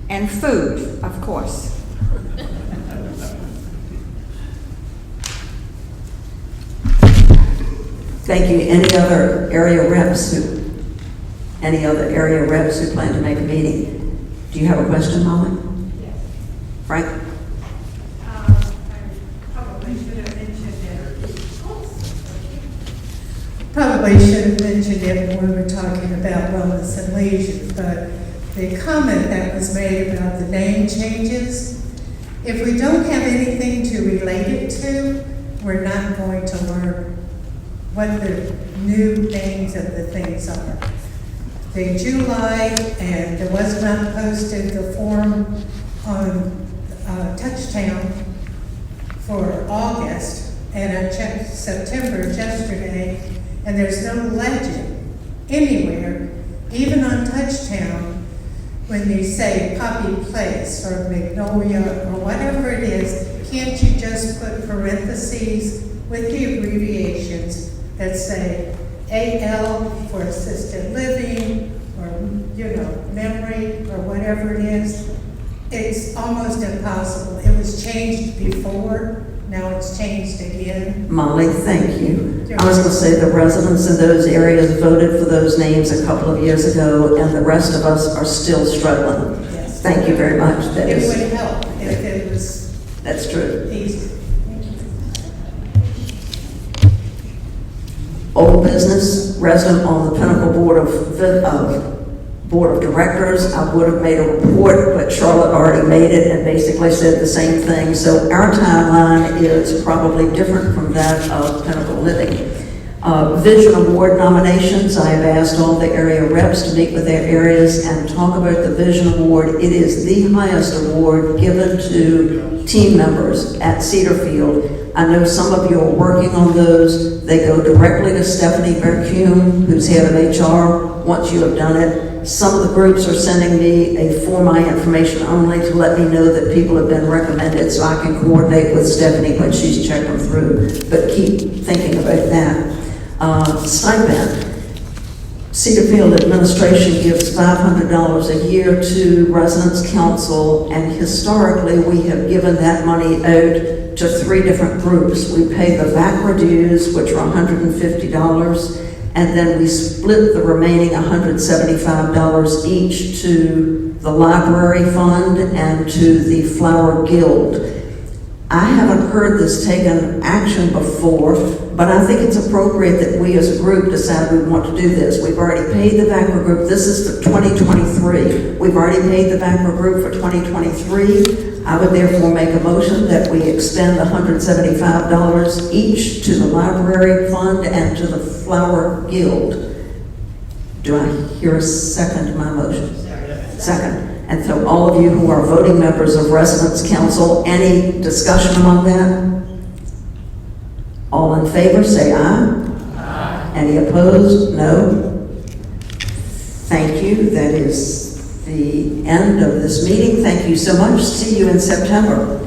and food, of course. Thank you. Any other area reps who plan to make a meeting? Do you have a question, Molly? Yes. Frank? Probably should have mentioned it when we were talking about wellness and leisure, but the comment that was made about the name changes, if we don't have anything to relate it to, we're not going to learn what the new names of the things are. The July, and there was not posted the form on Touchtown for August, and I checked September yesterday, and there's no legend anywhere, even on Touchtown, when you say Poppy Place or Magnolia or whatever it is, can't you just put parentheses with the abbreviations that say AL for assisted living or, memory or whatever it is? It's almost impossible. It was changed before. Now it's changed again. Molly, thank you. I was going to say the residents in those areas voted for those names a couple of years ago, and the rest of us are still struggling. Yes. Thank you very much. It would help if it was. That's true. Easy. Old business, resident on the Pinnacle Board of Directors. I would have made a report, but Charlotte already made it and basically said the same thing. So our timeline is probably different from that of Pinnacle Living. Vision Award nominations, I have asked all the area reps to meet with their areas and talk about the Vision Award. It is the highest award given to team members at Cedarfield. I know some of you are working on those. They go directly to Stephanie Bercume, who's head of HR, once you have done it. Some of the groups are sending me a for my information only to let me know that people have been recommended so I can coordinate with Stephanie when she's checked them through. But keep thinking about that. Stipend. Cedarfield administration gives $500 a year to Residents Council, and historically we have given that money out to 3 different groups. We pay the VACRA dues, which are $150, and then we split the remaining $175 each to the library fund and to the Flower Guild. I haven't heard this taken action before, but I think it's appropriate that we as a group decide we want to do this. We've already paid the VACRA group. This is for 2023. We've already paid the VACRA group for 2023. I would therefore make a motion that we expend $175 each to the library fund and to the Flower Guild. Do I hear a second to my motion? Second. And so all of you who are voting members of Residents Council, any discussion among that? All in favor, say aye. Aye. Any opposed? No. Thank you. That is the end of this meeting. Thank you so much. See you in September.